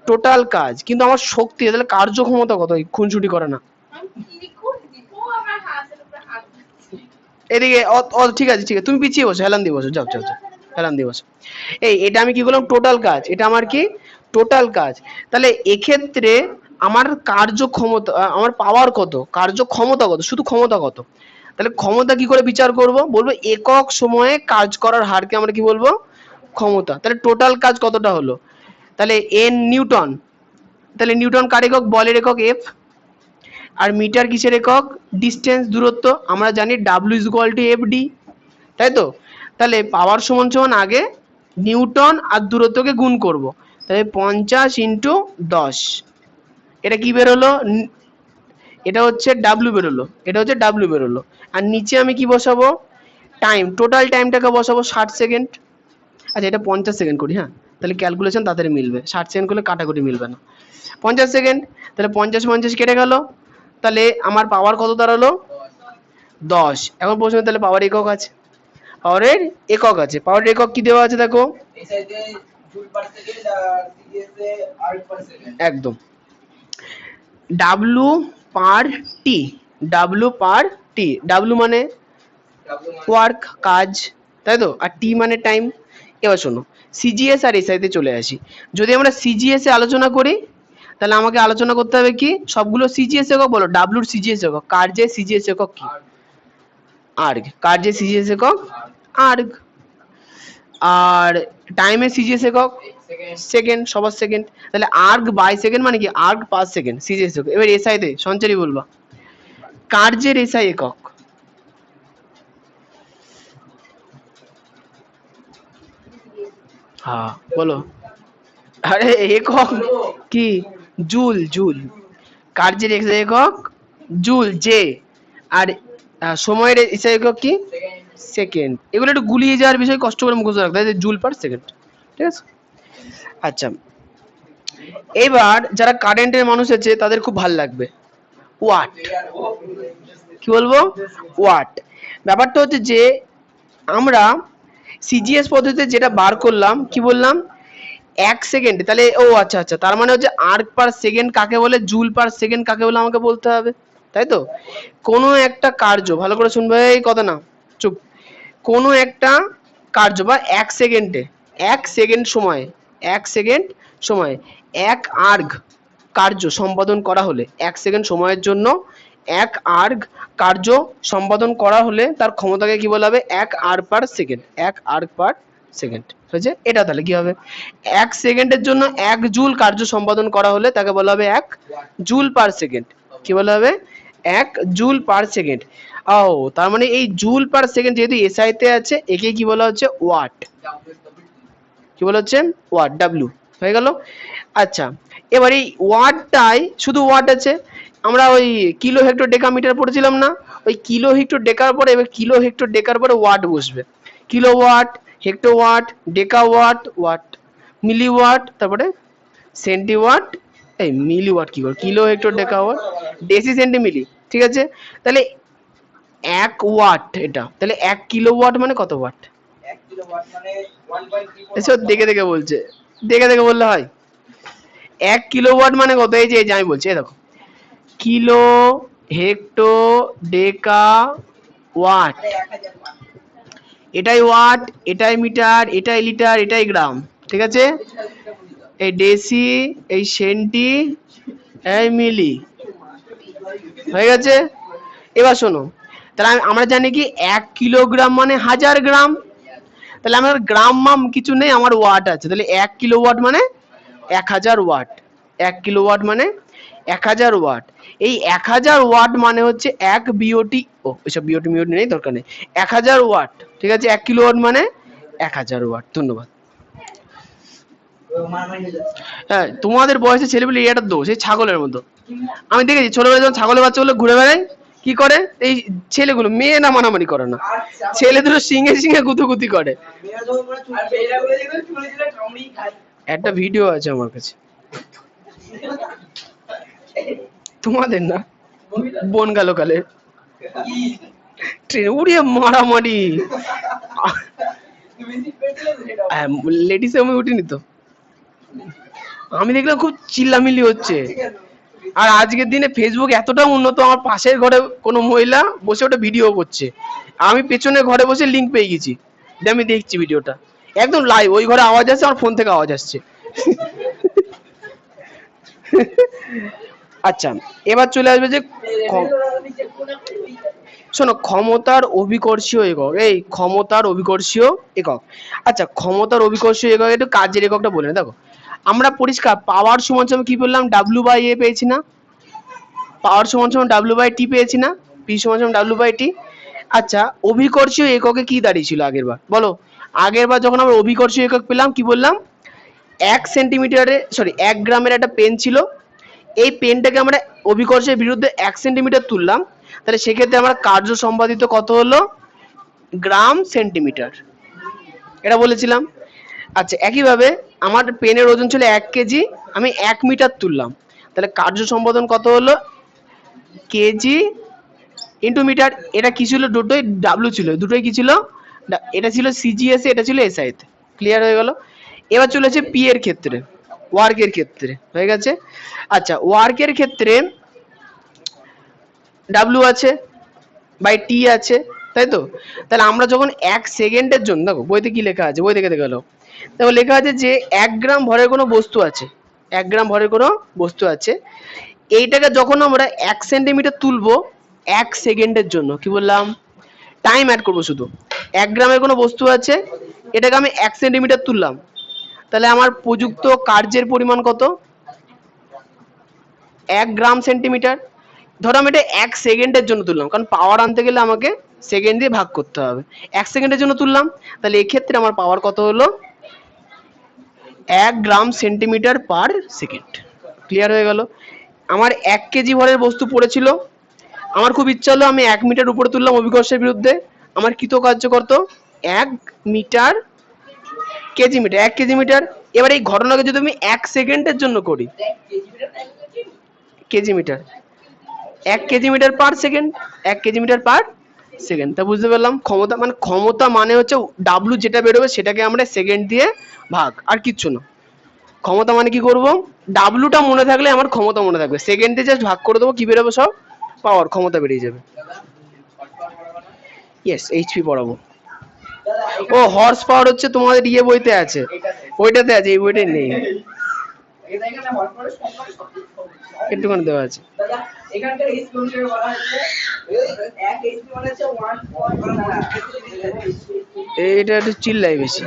টোটাল কাজ, কিন্তু আমার শক্তি, তাহলে কার্যক্ষমতা কত? খুনসুটি করে না এদিকে। ঠিক আছে, ঠিক আছে, তুমি পিছিয়ে বসো, হেলান দিয়ে বসো, যাও যাও যাও, হেলান দিয়ে বসো। এটা আমি কি করলাম? টোটাল কাজ, এটা আমার কি টোটাল কাজ। তাহলে এক্ষেত্রে আমার কার্যক্ষমতা, আমার পাওয়ার কত, কার্যক্ষমতা কত, শুধু ক্ষমতা কত? তাহলে ক্ষমতা কি করে বিচার করব? বলবো একক সময়ে কাজ করার হারকে আমরা কি বলবো? ক্ষমতা। তাহলে টোটাল কাজ কতটা হলো? তাহলে এন নিউটন। তাহলে নিউটন কার একক? বলের একক এফ। আর মিটার কিসের একক? ডিস্টেন্স, দূরত্ব। আমরা জানি W is equal to F D, তাই তো? তাহলে পাওয়ার সমান সমান আগে নিউটন আর দূরত্বকে গুণ করব, তাহলে 50 × 10। এটা কি বেরোলো? এটা হচ্ছে ডাব্লিউ বেরোলো, এটা হচ্ছে ডাব্লিউ বেরোলো। আর নিচে আমি কি বসাবো? টাইম, টোটাল টাইমটাকে বসাবো 60 সেকেন্ড। আচ্ছা এটা 50 সেকেন্ড করি, হ্যাঁ, তাহলে ক্যালকুলেশন তাড়াতাড়ি মিলবে, 60 সেকেন্ড করলে কাটাকুটি মিলবে না। 50 সেকেন্ড, তাহলে 50 কেটে গেল, তাহলে আমার পাওয়ার কত দাঁড়ালো? 10। এখন প্রশ্ন, তাহলে পাওয়ার একক আছে, পাওয়ারের একক আছে, পাওয়ারের একক কি দেওয়া আছে দেখো, একদম ডাব্লু পার টি, ডাব্লু পার টি, ডাব্লু মানে ওয়ার্ক, কাজ, তাই তো, আর টি মানে টাইম। এবার শোনো, সিজিএস আর এসআইতে চলে আসি। যদি আমরা সিজিএস এ আলোচনা করি, তাহলে আমাকে আলোচনা করতে হবে কি? সবগুলো সিজিএস একক বলো, ডাব্লুর সিজিএস একক, কার্যের সিজিএস একক কি? আর্গ। কার্যের সিজিএস একক আর্গ। আর টাইমের সিজিএস একক সেকেন্ড, সবার সেকেন্ড। তাহলে আর্গ বাই সেকেন্ড মানে কি? আর্গ পার সেকেন্ড, সিজিএস একক। এবার এসআইতে সঞ্চারী বলবা, কার্যের এসআই একক। হ্যাঁ বলো। আরে একক কি? Joule, joule. কার্যের এসআই একক জুল, জে। আর সময়ের এসআই একক কি? সেকেন্ড। এগুলো একটু গুলিয়ে যাওয়ার বিষয়, কষ্ট করে মুখস্থ রাখতে হয়, জুল পার সেকেন্ড, ঠিক আছে? আচ্ছা, এবার যারা কারেন্টের মানুষ আছে তাদের খুব ভালো লাগবে, ওয়াট। কি বলবো? ওয়াট। ব্যাপারটা হচ্ছে যে আমরা সিজিএস পদ্ধতিতে যেটা বার করলাম, কি বললাম? 1 সেকেন্ড। তাহলে ও আচ্ছা আচ্ছা, তার মানে হচ্ছে আর্ক পার সেকেন্ড কাকে বলে, জুল পার সেকেন্ড কাকে বলে আমাকে বলতে হবে, তাই তো? কোনো একটা কার্য, ভালো করে শুনবে এই কথা, না চুপ। কোনো একটা কার্য বা 1 সেকেন্ডে, 1 সেকেন্ড সময়ে, 1 সেকেন্ড সময়ে 1 আর্গ কার্য সম্পাদন করা হলে, 1 সেকেন্ড সময়ের জন্য 1 আর্গ কার্য সম্পাদন করা হলে তার ক্ষমতাকে কি বলা হবে? 1 আর per second, 1 erg per second হয়েছে। এটা তাহলে কি হবে? 1 সেকেন্ডের জন্য 1 জুল কার্য সম্পাদন করা হলে তাকে বলা হবে 1 জুল পার সেকেন্ড। কি বলা হবে? 1 জুল পার সেকেন্ড। ও, তার মানে এই জুল পার সেকেন্ড যেহেতু এসআইতে আছে, একে কি বলা হচ্ছে? ওয়াট। কি বলা হচ্ছে? ওয়াট, ডাব্লিউ হয়ে গেল। আচ্ছা, এবার এই ওয়াটটাই শুধু ওয়াট আছে, আমরা ওই কিলো হেক্টর ডেকামিটার পড়েছিলাম না? ওই কিলো হেক্টর ডেকার পরে, এবার কিলো হেক্টর ডেকার পরে ওয়াট বসবে। কিলো ওয়াট, হেক্টো ওয়াট, ডেকা ওয়াট, ওয়াট, মিলি ওয়াট, তারপরে সেন্টি ওয়াট। এই মিলি ওয়াট কি করে? কিলো হেক্টর ডেকা ওয়াট, ডেসি সেন্টি মিলি, ঠিক আছে? তাহলে 1 ওয়াট এটা, তাহলে 1 কিলো ওয়াট মানে কত ওয়াট? এসব দেখে দেখে বলছে, দেখে দেখে বললে হয়? 1 কিলো ওয়াট মানে কত? এই যে আমি বলছি, এই দেখো, কিলো হেক্টো ডেকা ওয়াট, এটাই ওয়াট, এটাই মিটার, এটাই লিটার, এটাই গ্রাম, ঠিক আছে? এই ডেসি, এই সেন্টি, এই মিলি, হয়ে গেছে? এবার শোনো, তাহলে আমরা জানি কি 1 কিলোগ্রাম মানে 1000 গ্রাম। তাহলে আমার গ্রাম মাম কিছু নেই, আমার ওয়াট আছে। তাহলে 1 কিলো ওয়াট মানে 1000 ওয়াট, 1 কিলো ওয়াট মানে 1000 ওয়াট। এই 1000 ওয়াট মানে হচ্ছে 1 বিওটি। ও এসব বিওটি মিওটি নেই, দরকার নেই। 1000 ওয়াট, ঠিক আছে। 1 কিলোওয়াট মানে 1000 ওয়াট। ধন্যবাদ। হ্যাঁ, তোমাদের বয়সে ছেলেগুলো এটা দোষ, এই ছাগলের মতো। আমি দেখেছি ছোটবেলায় যখন ছাগলের বাচ্চাগুলো ঘুরে বেড়ায়, কি করে এই ছেলেগুলো, মেয়ে না মানামানি করে না, ছেলে দুটো সিংহে সিংহে গুতুগুতি করে। একটা ভিডিও আছে আমার কাছে, তোমাদের না, বন গেল কালে ট্রেন উড়িয়ে মারামারি। লেডিসে আমি উঠিনি তো, আমি দেখলাম খুব চিল্লামিল্লি হচ্ছে। আর আজকের দিনে ফেসবুক এতটা উন্নত, আমার পাশের ঘরে কোনো মহিলা বসে ওটা ভিডিও করছে, আমি পেছনে ঘরে বসে লিংক পেয়ে গেছি, দিয়ে আমি দেখছি ভিডিওটা একদম লাইভ। ওই ঘরে আওয়াজ আসছে, আমার ফোন থেকে আওয়াজ আসছে। আচ্ছা, এবার চলে আসবে যে শোনো, ক্ষমতার অভিকর্ষীয় একক। এই ক্ষমতার অভিকর্ষীয় একক। আচ্ছা, ক্ষমতার অভিকর্ষীয় একক একটু কাজের এককটা বলে দেখো। আমরা পরিষ্কার পাওয়ার সমান সমান কি বললাম, ডাব্লিউ বাই এ পেয়েছি না? পাওয়ার সমান সমান ডাব্লিউ বাই টি পেয়েছি না? পি সমান সমান ডাব্লিউ বাই টি। আচ্ছা, অভিকর্ষীয় এককে কি দাঁড়িয়েছিল আগের বার বলো? আগের বার যখন আমরা অভিকর্ষীয় একক পেলাম, কি বললাম? 1 সেন্টিমিটারে, সরি 1 গ্রামের একটা পেন ছিল, এই পেনটাকে আমরা অভিকর্ষের বিরুদ্ধে 1 সেন্টিমিটার তুললাম, তাহলে সেক্ষেত্রে আমরা কার্য সম্পাদিত কত হলো? গ্রাম সেন্টিমিটার, এটা বলেছিলাম। আচ্ছা, একইভাবে আমার পেনের ওজন ছিল 1 কেজি, আমি 1 মিটার তুললাম, তাহলে কার্য সম্পাদন কত হলো? Kg into metre. এটা কি ছিল? দুটোই ডাব্লিউ ছিল, দুটোই কি ছিল? এটা ছিল সিজিএস, এটা ছিল এসআই তে। ক্লিয়ার হয়ে গেল। এবার চলেছে পি এর ক্ষেত্রে, ওয়ার্কের ক্ষেত্রে, হয়ে গেছে। আচ্ছা, ওয়ার্কের ক্ষেত্রে ডাব্লিউ আছে বাই টি আছে, তাই তো? তাহলে আমরা যখন 1 সেকেন্ডের জন্য, দেখো বইতে কি লেখা আছে, বই থেকে দেখে গেলো, দেখো লেখা আছে যে 1 গ্রাম ভরের কোনো বস্তু আছে, 1 গ্রাম ভরের কোনো বস্তু আছে, এইটাকে যখন আমরা 1 সেন্টিমিটার তুলবো 1 সেকেন্ডের জন্য, কি বললাম? টাইম অ্যাড করবো শুধু। 1 গ্রামের কোনো বস্তু আছে, এটাকে আমি 1 সেন্টিমিটার তুললাম, তাহলে আমার প্রযুক্ত কার্যের পরিমাণ কত? 1 গ্রাম সেন্টিমিটার। ধরো আমি এটা 1 সেকেন্ডের জন্য তুললাম, কারণ পাওয়ার আনতে গেলে আমাকে সেকেন্ড দিয়ে ভাগ করতে হবে। 1 সেকেন্ডের জন্য তুললাম, তাহলে এক্ষেত্রে আমার পাওয়ার কত হলো? 1 গ্রাম সেন্টিমিটার পার সেকেন্ড। ক্লিয়ার হয়ে গেল। আমার 1 কেজি ভরের বস্তু পড়েছিল, আমার খুব ইচ্ছা হলো আমি 1 মিটার উপরে তুললাম অভিকর্ষের বিরুদ্ধে, আমার কৃতকার্য কত? 1 metre kg metre, 1 kg metre. এবার এই ঘটনাকে যদি আমি 1 সেকেন্ডের জন্য করি, kg metre, 1 kg metre per second, 1 kg metre per second. তা বুঝতে পারলাম ক্ষমতা মানে, ক্ষমতা মানে হচ্ছে ডাব্লু যেটা বেরোবে সেটাকে আমরা সেকেন্ড দিয়ে ভাগ, আর কিচ্ছু না। ক্ষমতা মানে কি করব? ডাব্লুটা মনে থাকলে আমার ক্ষমতা মনে থাকবে, সেকেন্ডে জাস্ট ভাগ করে দেবো, কি বেরোবে? সব পাওয়ার, ক্ষমতা বেরিয়ে যাবে। ইয়েস, এইচপি পড়াবো। ও হর্স পাওয়ার হচ্ছে তোমাদের ইয়ে বইতে আছে, ওইটাতে আছে, এই বইটাই নেই, একটুখানি দেওয়া আছে। এটা একটু চিল্লাই বেশি,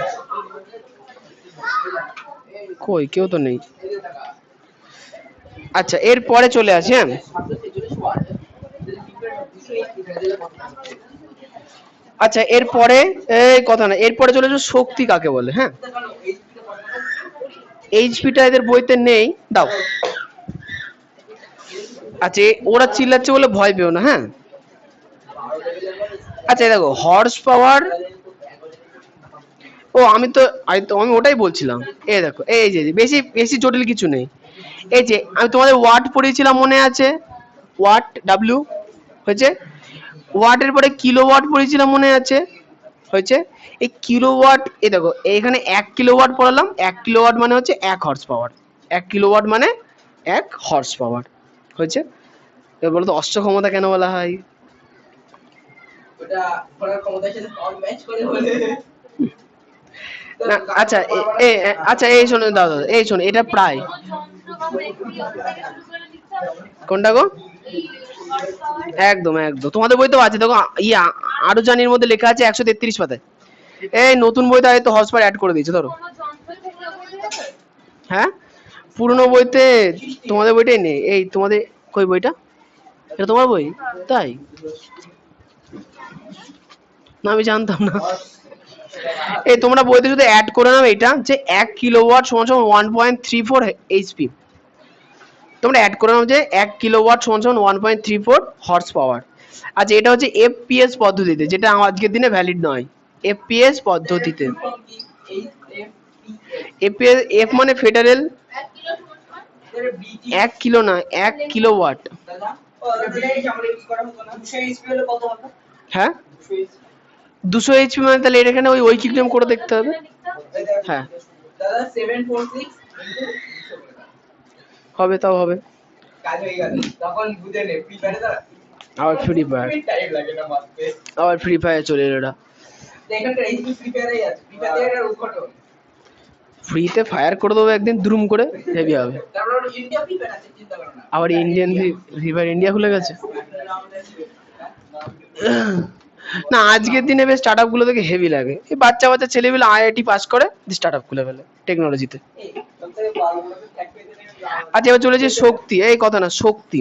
কই কেউ তো নেই। আচ্ছা, এরপরে চলে আসি। হ্যাঁ, আচ্ছা এরপরে এই কথা না, এরপরে চলে যাবো শক্তি কাকে বলে। হ্যাঁ, এইচপিটা এদের বইতে নেই, দাও। আচ্ছা, ওরা চিল্লাচ্ছে বলে ভয় পেও না। হ্যাঁ, আচ্ছা দেখো হর্স পাওয়ার, ও আমি ওটাই বলছিলাম। এই দেখো, এই যে বেশি বেশি জটিল কিছু নেই। এই যে আমি তোমাদের ওয়াট পড়িয়েছিলাম, মনে আছে? ওয়াট, ডাব্লিউ হয়েছে। ওয়াটের পরে কিলোওয়াট পড়িয়েছিলাম, মনে আছে? হয়েছে। এই কিলোওয়াট, এই দেখো এখানে 1 কিলোওয়াট পড়ালাম, 1 কিলোওয়াট মানে হচ্ছে 1 হর্স পাওয়ার, 1 কিলোওয়াট মানে 1 হর্স পাওয়ার। হয়েছে। এবার বলো তো অশ্ব ক্ষমতা কেন বলা হয়? না, আচ্ছা আচ্ছা এই শোনো, দাদা এই শোনো, এটা প্রায় কোনটা গো? একদম একদম, তোমাদের বইতেও আছে দেখো, ইয়া আরো জানির মধ্যে লেখা আছে 133 পাতায়। এই নতুন বইতে হয়তো হর্স পাওয়ার অ্যাড করে দিয়েছে, ধরো। হ্যাঁ, পুরনো বইতে, তোমাদের বইটাই নেই। এই তোমাদের কই বইটা? এটা তোমার বই? তাই না, আমি জানতাম না। এই তোমরা বইতে শুধু অ্যাড করে নাও এটা যে 1 কিলোওয়াট সমান সমান 1.34 HP। তোমরা অ্যাড করে নাও যে 1 কিলোওয়াট সমান সমান 1.34 হর্স পাওয়ার। আচ্ছা, এটা হচ্ছে এফপিএস পদ্ধতিতে, যেটা আজকের দিনে ভ্যালিড নয়। এফপিএস পদ্ধতিতে, এফপিএস, এফ মানে ফেডারেল, 1 কিলো না 1 কিলোওয়াট। হ্যাঁ 200 HP মানে তাহলে এটা এখানে ওই ঐকিক নিয়ম করে দেখতে হবে। হ্যাঁ হবে, তাও হবে। আবার ফ্রি ফায়ার, আবার ফ্রি ফায়ার চলে এলো এটা। ফ্রিতে ফায়ার করে দেবো একদিন দ্রুম করে, হেভি হবে। আবার ইন্ডিয়ান ফ্রি ফায়ার ইন্ডিয়া খুলে গেছে। না আজকের দিনে বেশ স্টার্ট আপ গুলো থেকে হেভি লাগে, এই বাচ্চা বাচ্চা ছেলেগুলো আইআইটি পাস করে স্টার্ট আপ খুলে ফেলে টেকনোলজিতে। আচ্ছা এবার চলেছে শক্তি, এই কথা না শক্তি।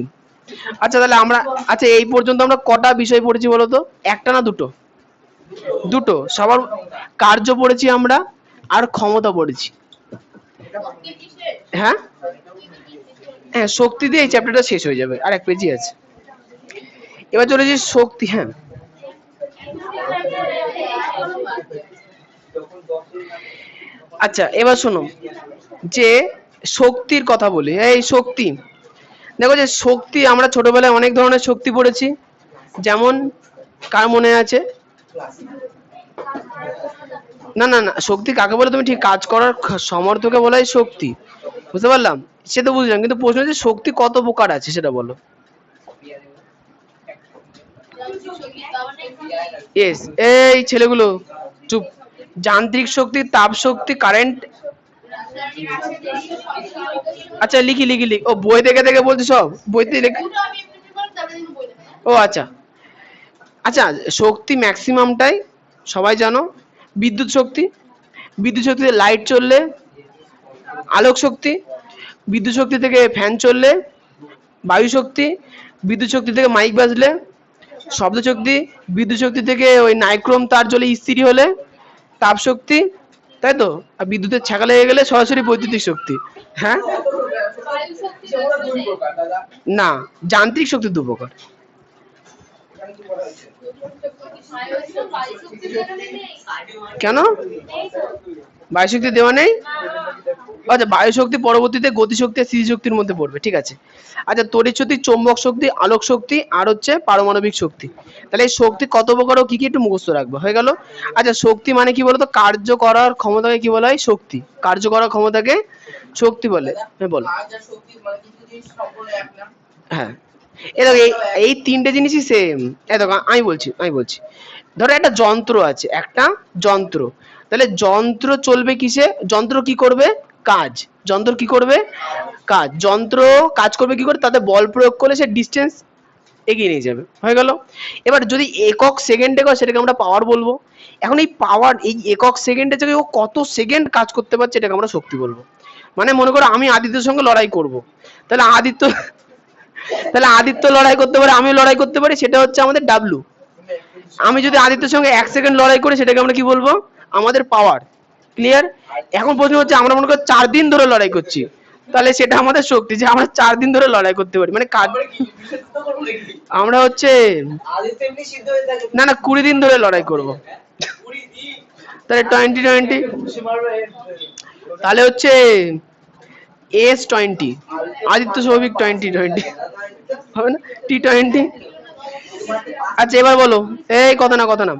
আচ্ছা তাহলে আমরা, আচ্ছা এই পর্যন্ত আমরা কটা বিষয় পড়েছি বলতো? একটা না দুটো? দুটো। সবার কার্য পড়েছি আমরা, আর ক্ষমতা পড়েছি। হ্যাঁ হ্যাঁ, শক্তি দিয়ে এই চ্যাপ্টারটা শেষ হয়ে যাবে, আর এক পেজই আছে। এবার চলেছি শক্তি। হ্যাঁ আচ্ছা এবার শোনো, যে শক্তির কথা বলি। এই শক্তি, দেখো যে শক্তি, আমরা ছোটবেলায় অনেক ধরনের শক্তি পড়েছি। যেমন কার মনে আছে? না না না, শক্তি কাকে বলে তুমি ঠিক কাজ করার সমর্থকে বলাই শক্তি, বুঝতে পারলাম, সে তো বুঝলাম, কিন্তু প্রশ্ন হচ্ছে শক্তি কত প্রকার আছে সেটা বলো। ইয়েস, এই ছেলেগুলো চুপ। যান্ত্রিক শক্তি, তাপ শক্তি, কারেন্ট। আচ্ছা লিখি লিখি লিখি, ও বই দেখে দেখে বলছি সব, বইতে লিখি। ও আচ্ছা আচ্ছা, শক্তি ম্যাক্সিমামটাই সবাই জানো। বিদ্যুৎ শক্তি, বিদ্যুৎ শক্তিতে লাইট চললে। আলোক শক্তি, বিদ্যুৎ শক্তি থেকে ফ্যান চললে। বায়ু শক্তি, বিদ্যুৎ শক্তি থেকে মাইক বাজলে। শব্দ শক্তি, বিদ্যুৎ শক্তি থেকে ওই নাইক্রোম তার জ্বলে ইস্ত্রি হলে। তাপ শক্তি, তাই তো, আর বিদ্যুতের ছ্যাঁকা লেগে গেলে সরাসরি বৈদ্যুতিক শক্তি। হ্যাঁ না, যান্ত্রিক শক্তি দু প্রকার। কেন বায়ু শক্তি দেওয়া নেই? আচ্ছা বায়ু শক্তি পরবর্তীতে গতিশক্তি আর স্থিতিশক্তির মধ্যে পড়বে, ঠিক আছে। আচ্ছা তড়িৎ শক্তি, চৌম্বক শক্তি, আলোক শক্তি, আর হচ্ছে পারমাণবিক শক্তি। তাহলে এই শক্তি কত প্রকার ও কি কি একটু মুখস্থ রাখবে, হয়ে গেল। আচ্ছা শক্তি মানে কি বলতো? কার্য করার ক্ষমতাকে কি বলা হয়? শক্তি। কার্য করার ক্ষমতাকে শক্তি বলে। হ্যাঁ বল। হ্যাঁ এই দেখো, এই তিনটে জিনিসই সেম। এই দেখো আমি বলছি ধরো একটা যন্ত্র আছে, একটা যন্ত্র, তাহলে যন্ত্র চলবে কিসে? যন্ত্র কি করবে? কাজ। যন্ত্র কি করবে? কাজ। যন্ত্র কাজ করবে কি করে? তাতে বল প্রয়োগ করলে সে ডিস্টেন্স এগিয়ে নিয়ে যাবে, হয়ে গেল। এবার যদি একক সেকেন্ডে করে সেটাকে আমরা পাওয়ার বলবো। এখন এই পাওয়ার, এই একক সেকেন্ডে থেকে ও কত সেকেন্ড কাজ করতে পারছে এটাকে আমরা শক্তি বলবো। মানে মনে করো আমি আদিত্যের সঙ্গে লড়াই করব, তাহলে আদিত্য লড়াই করতে পারে, আমিও লড়াই করতে পারি, সেটা হচ্ছে আমাদের ডাব্লু। আমি যদি আদিত্যের সঙ্গে 1 সেকেন্ড লড়াই করি সেটাকে আমরা কি বলবো? আমাদের পাওয়ার। ক্লিয়ার? এখন প্রশ্ন হচ্ছে আমরা মনে করি 4 দিন ধরে লড়াই করছি, তাহলে সেটা আমাদের শক্তি, যে আমরা 4 দিন ধরে লড়াই করতে পারি, মানে কাজ। আমরা হচ্ছে না না 20 দিন ধরে লড়াই করব, তাহলে 20 তাহলে হচ্ছে S20, আদিত্য সৌভিক 20 হবে না? T20। আচ্ছা এবার বলো, এই কথা না।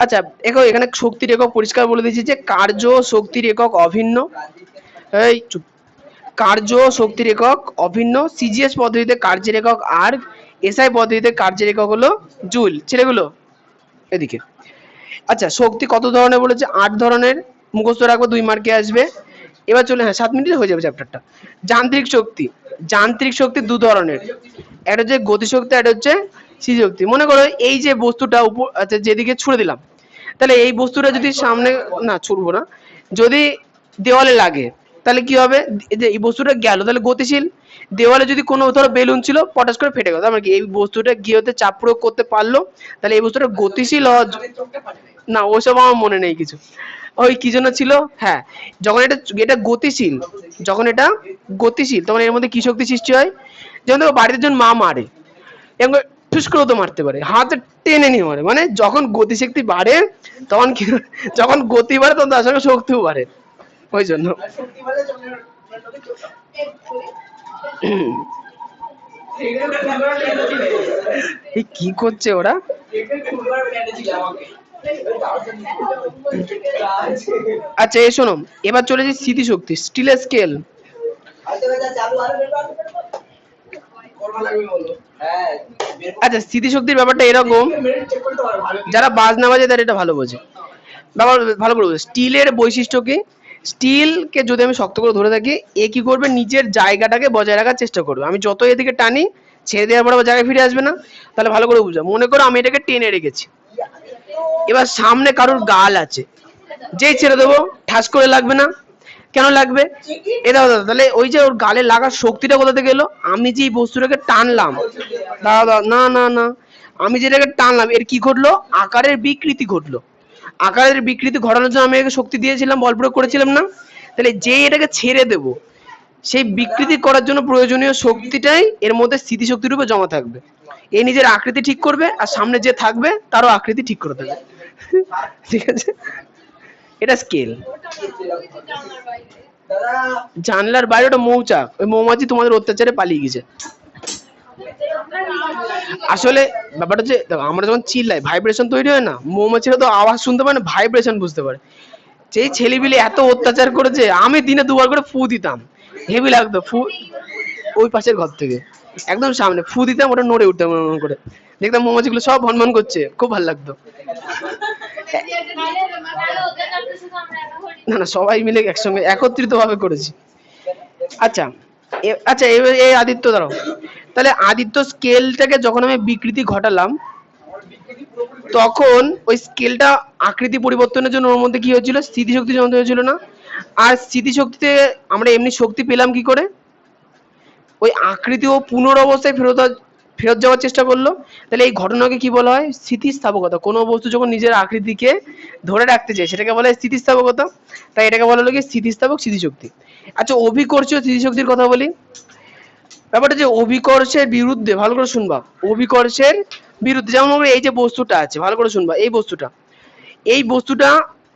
আচ্ছা এখানে শক্তির একক পরিষ্কার বলে দিয়েছি যে কার্য শক্তির একক অভিন্ন। এই চুপ। কার্য শক্তির একক অভিন্ন। সিজিএস পদ্ধতিতে কার্যের একক আর, এসআই পদ্ধতিতে কার্যের একক হলো জুল। ছেলেগুলো এদিকে। আচ্ছা শক্তি কত ধরনের বলেছে? 8 ধরনের, মুখস্থ রাখবো, 2 মার্কে আসবে। এবার চলে, হ্যাঁ 7 মিনিটে হয়ে যাবে চ্যাপ্টারটা। যান্ত্রিক শক্তি, যান্ত্রিক শক্তি 2 ধরনের, একটা হচ্ছে গতিশক্তি, একটা হচ্ছে স্থিতিশক্তি। মনে করো এই যে বস্তুটা উপর, আচ্ছা যেদিকে ছুড়ে দিলাম, তাহলে এই বস্তুটা যদি সামনে, না ছুড়বো না, যদি দেওয়ালে লাগে তাহলে কি হবে? এই যে এই বস্তুটা গেল, তাহলে গতিশীল। দেওয়ালে যদি কোনো ধরো বেলুন ছিল, পটাশ করে ফেটে গেল, মানে কি এই বস্তুটা গিয়েতে চাপ প্রয়োগ করতে পারলো, তাহলে এই বস্তুটা গতিশীল হওয়ার না, ওসব আমার মনে নেই কিছু। ওই কি জন্য ছিল, হ্যাঁ, যখন এটা এটা গতিশীল, যখন এটা গতিশীল তখন এর মধ্যে কি শক্তি সৃষ্টি হয়, যেমন দেখো বাড়িতে যখন মা মারে, এবং ঠুস করে তো মারতে পারে, হাতে টেনে নিয়ে মারে, মানে যখন গতিশক্তি বাড়ে তখন কি, যখন গতি বাড়ে তখন তার সঙ্গে শক্তিও বাড়ে, ওই জন্য। এই কি করছে ওরা? আচ্ছা এই শোনো, এবার চলেছি স্মৃতিশক্তি, স্টিলের স্কেল। আচ্ছা স্মৃতিশক্তির ব্যাপারটা এরকম, যারা বাজনা বাজে তারা এটা ভালো বোঝে, ব্যাপার ভালো করে বোঝে। স্টিলের বৈশিষ্ট্য কি, স্টিলকে যদি আমি শক্ত করে ধরে থাকি, এ কি করবে, নিজের জায়গাটাকে বজায় রাখার চেষ্টা করবে। আমি যত এদিকে টানি, ছেড়ে দেওয়ার পর আবার জায়গায় ফিরে আসবে না। তাহলে ভালো করে বুঝো, মনে করো আমি এটাকে টেনে রেখেছি, এবার সামনে কারোর গাল আছে, যেই ছেড়ে দেবো ঠাস করে লাগবে না, কেন লাগবে, এটা দাদা, তাহলে ওই যে ওর গালে লাগার শক্তিটা কোথা থেকে এলো, আমি যে এই বস্তুটাকে টানলাম, দাদা না না না, আমি যেটাকে টানলাম এর কি ঘটলো, আকারের বিকৃতি ঘটলো, আকারের বিকৃতি ঘটানোর জন্য আমি একে শক্তি দিয়েছিলাম, বল প্রয়োগ করেছিলাম না, তাহলে যেই এটাকে ছেড়ে দেব, সেই বিকৃতি করার জন্য প্রয়োজনীয় শক্তিটাই এর মধ্যে স্মৃতিশক্তি রূপে জমা থাকবে। এ নিজের আকৃতি ঠিক করবে, আর সামনে যে থাকবে তারও আকৃতি ঠিক করে দেবে। ঠিক আছে, এটা স্কেল। জানলার বাইরে ওটা মৌচাক, ওই মৌমাছি তোমাদের অত্যাচারে পালিয়ে গেছে। আসলে ব্যাপারটা যে দেখো, আমরা যখন চিল্লাই ভাইব্রেশন তৈরি হয় না, মৌমাছিরা তো আওয়াজ শুনতে পারে না, ভাইব্রেশন বুঝতে পারে। যেই ছেলেপিলে এত অত্যাচার করেছে, আমি দিনে 2 বার করে ফু দিতাম, হেভি লাগতো ফু, ওই পাশের ঘর থেকে একদম সামনে ফু দিতাম, ওটা নড়ে উঠতাম এমন করে, দেখতাম মৌমাছিগুলো সব ভনভন করছে, খুব ভালো লাগতো। না না, সবাই মিলে একসঙ্গে একত্রিত ভাবে করেছি। আচ্ছা আচ্ছা এই আদিত্য দাঁড়াও, তাহলে আদিত্য স্কেলটাকে যখন আমি বিকৃতি ঘটালাম, তখন ওই স্কেলটা আকৃতি পরিবর্তনের জন্য ওর মধ্যে কি হয়েছিল, স্মৃতিশক্তি জমা হয়েছিল না, আর স্মৃতিশক্তিতে আমরা এমনি শক্তি পেলাম কি করে, ওই আকৃতি ও পুনরবস্থায় ফেরত যাওয়ার চেষ্টা করলো। তাহলে এই ঘটনাকে কি বলা হয়, স্থিতিস্থাপকতা। কোনো বস্তু যখন নিজের আকৃতিকে ধরে রাখতে চায় সেটাকে বলা হয় স্থিতিস্থাপকতা, তাই এটাকে বলা হলো কি স্থিতিস্থাপক স্মৃতিশক্তি। আচ্ছা অভিকর্ষীয় স্মৃতিশক্তির কথা বলি, ব্যাপারটা যে অভিকর্ষের বিরুদ্ধে, ভালো করে শুনবা, অভিকর্ষের বিরুদ্ধে, যেমন এই যে বস্তুটা আছে, ভালো করে শুনবা, এই বস্তুটা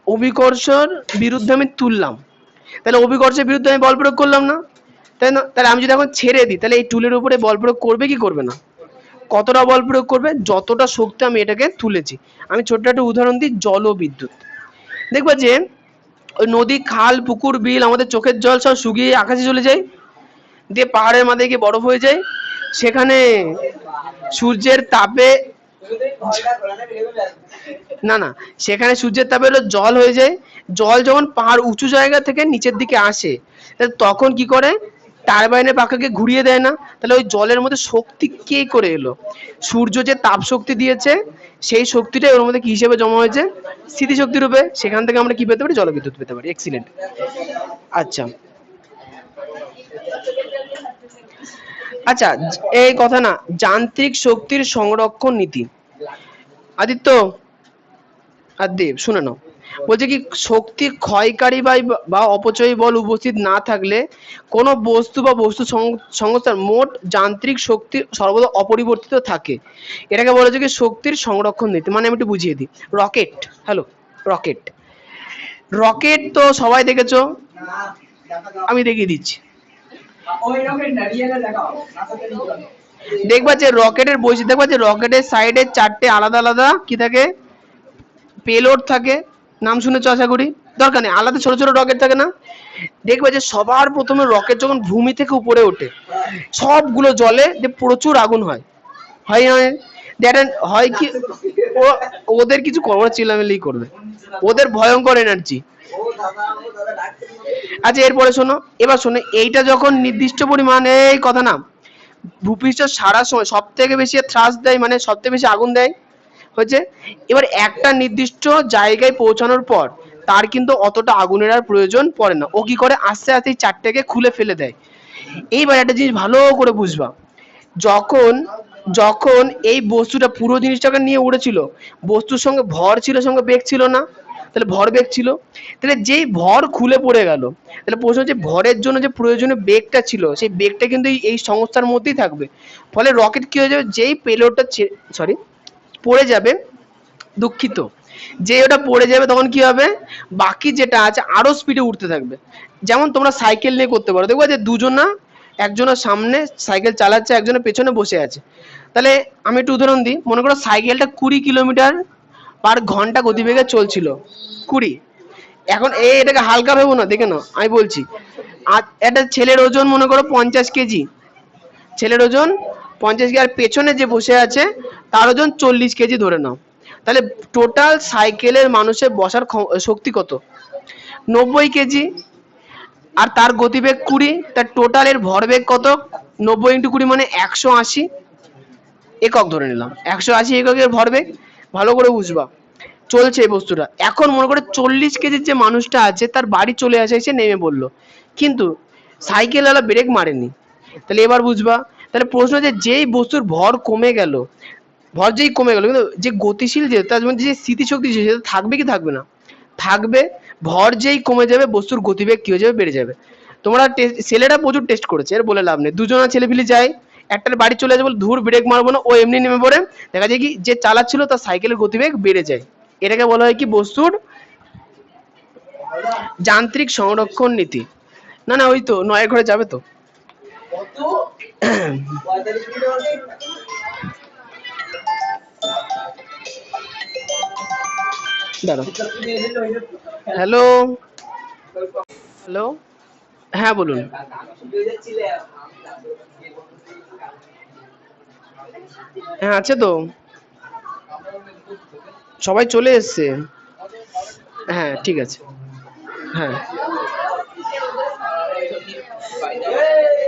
অভিকর্ষের বিরুদ্ধে আমি তুললাম, তাহলে অভিকর্ষের বিরুদ্ধে আমি বল প্রয়োগ করলাম না, তাই না? তাহলে আমি যদি এখন ছেড়ে দিই, তাহলে এই টুলের উপরে বল প্রয়োগ করবে কি করবে না, কতটা বল প্রয়োগ করবে, যতটা শক্তি আমি এটাকে তুলেছি। আমি ছোট্ট একটা উদাহরণ দিই, জলবিদ্যুৎ। দেখবা যে ওই নদী, খাল, পুকুর, বিল, আমাদের চোখের জল সব শুকিয়ে আকাশে চলে যায়, দিয়ে পাহাড়ের মাথায় গিয়ে বরফ হয়ে যায়, সেখানে সূর্যের তাপে, না না, সেখানে সূর্যের তাপে হলো জল হয়ে যায়। জল যখন পাহাড় উঁচু জায়গা থেকে নিচের দিকে আসে, তখন কি করে, টারবাইনের পাখাকে ঘুরিয়ে দেয় না, তাহলে ওই জলের মধ্যে শক্তি কে করে এলো, সূর্য যে তাপ শক্তি দিয়েছে, সেই শক্তিটাই ওর মধ্যে কি হিসেবে জমা হয়েছে, স্মৃতিশক্তি রূপে। সেখান থেকে আমরা কি পেতে পারি, জলবিদ্যুৎ পেতে পারি। এক্সিলেন্ট। আচ্ছা আচ্ছা, এই কথা না, যান্ত্রিক শক্তির সংরক্ষণ নীতি। আদিত্য আর দেব শুনে নাও, বলছে কি, শক্তি ক্ষয়কারী বা অপচয়ী বল উপস্থিত না থাকলে কোন বস্তু বা বস্তু সংস্থার মোট যান্ত্রিক শক্তি সর্বদা অপরিবর্তিত থাকে। এটাকে বলা যায় কি শক্তির সংরক্ষণ নীতি। মানে আমি একটু বুঝিয়ে দিই, রকেট, হ্যালো, রকেট, রকেট তো সবাই দেখেছো, আমি দেখিয়ে দিচ্ছি। দেখবা যে রকেটের বৈশিষ্ট্য, দেখবা যে রকেটের সাইডে 4টে আলাদা আলাদা কি থাকে, পেলোড থাকে, নাম শুনেছো আশা করি, দরকার নেই, আলাদা ছোট ছোট রকেট থাকে না। দেখবে যে সবার প্রথমে রকেট যখন ভূমি থেকে উপরে ওঠে, সবগুলো জলে যে প্রচুর আগুন হয়, হয় হয় হয় কি, ওদের কিছু করবার চিল্লামিল্লি করবে, ওদের ভয়ঙ্কর এনার্জি। আচ্ছা এরপরে শোনো, এবার শোনো, এইটা যখন নির্দিষ্ট পরিমাণে, এই কথা না, ভূপৃষ্ঠ সারা সময় সব থেকে বেশি থ্রাস্ট দেয়, মানে সব থেকে বেশি আগুন দেয় হচ্ছে, এবার একটা নির্দিষ্ট জায়গায় পৌঁছানোর পর তার কিন্তু অতটা আগুনের আর প্রয়োজন পড়ে না, ও কি করে, আস্তে আস্তে 4টেকে খুলে ফেলে দেয়। এইবার একটা জিনিস ভালো করে বুঝবা, যখন যখন এই বস্তুটা পুরো জিনিসটাকে নিয়ে উড়েছিল, বস্তুর সঙ্গে ভর ছিল, সঙ্গে বেগ ছিল না? তাহলে ভর বেগ ছিল। তাহলে যেই ভর খুলে পড়ে গেল, তাহলে প্রশ্ন হচ্ছে ভরের জন্য যে প্রয়োজনীয় বেগটা ছিল, সেই বেগটা কিন্তু এই সংস্থার মধ্যেই থাকবে। ফলে রকেট কি হয়ে যাবে, যেই পেলোডটা সরি পড়ে যাবে, দুঃখিত, যে ওটা পড়ে যাবে তখন কি হবে, বাকি যেটা আছে আরো স্পিডে উঠতে থাকবে। যেমন তোমরা সাইকেল নিয়ে করতে পারো, দেখবো যে দুজনা, একজনের সামনে সাইকেল চালাচ্ছে, একজনের পেছনে বসে আছে। তাহলে আমি একটু উদাহরণ দিই, মনে করো সাইকেলটা 20 কিলোমিটার/ঘন্টা গতিবেগে চলছিল, 20। এখন এটাকে হালকা ভেবো না, দেখে নাও আমি বলছি। আর একটা ছেলের ওজন মনে করো 50 কেজি, ছেলের ওজন 50 কেজি, আর পেছনে যে বসে আছে তার ওজন 40 কেজি ধরে নাও। তাহলে টোটাল সাইকেলের মানুষের বসার শক্তি কত? 90 কেজি। আর তার গতিবেগ 20, তার টোটালের ভরবেগ কত? 90 × 20 মানে 180 একক ধরে নিলাম, 180 এককের ভরবেগ। ভালো করে বুঝবা, চলছে এই বস্তুটা। এখন মনে করে 40 কেজির যে মানুষটা আছে তার বাড়ি চলে আসে, এসে নেমে পড়লো, কিন্তু সাইকেলওয়ালা ব্রেক মারেনি। তাহলে এবার বুঝবা, তাহলে প্রশ্ন যে যেই বস্তুর ভর কমে গেল, ভর যেই কমে গেল, কিন্তু যে গতিশীল, যে তার মধ্যে যে স্থিতিশক্তি সেটা থাকবে কি থাকবে না? থাকবে। ভর যেই কমে যাবে বস্তুর গতিবেগ কি হয়ে যাবে, বেড়ে যাবে। তোমরা ছেলেরা প্রচুর টেস্ট করেছে, এর বলে লাভ নেই। দুজনা ছেলেপিলে যায়, একটার বাড়ি চলে যাবে, ধুর ব্রেক মারবো না, ও এমনি নেমে পড়ে, দেখা যায় কি যে চালাচ্ছিল তার সাইকেলের গতিবেগ বেড়ে যায়। এটাকে বলা হয় কি, বস্তুর যান্ত্রিক সংরক্ষণ নীতি। না না, ওই তো 9 ঘরে যাবে তো। দাঁড়াও। হ্যালো, হ্যালো, হ্যাঁ বলুন। হ্যাঁ আছে তো, সবাই চলে এসছে। হ্যাঁ ঠিক আছে। হ্যাঁ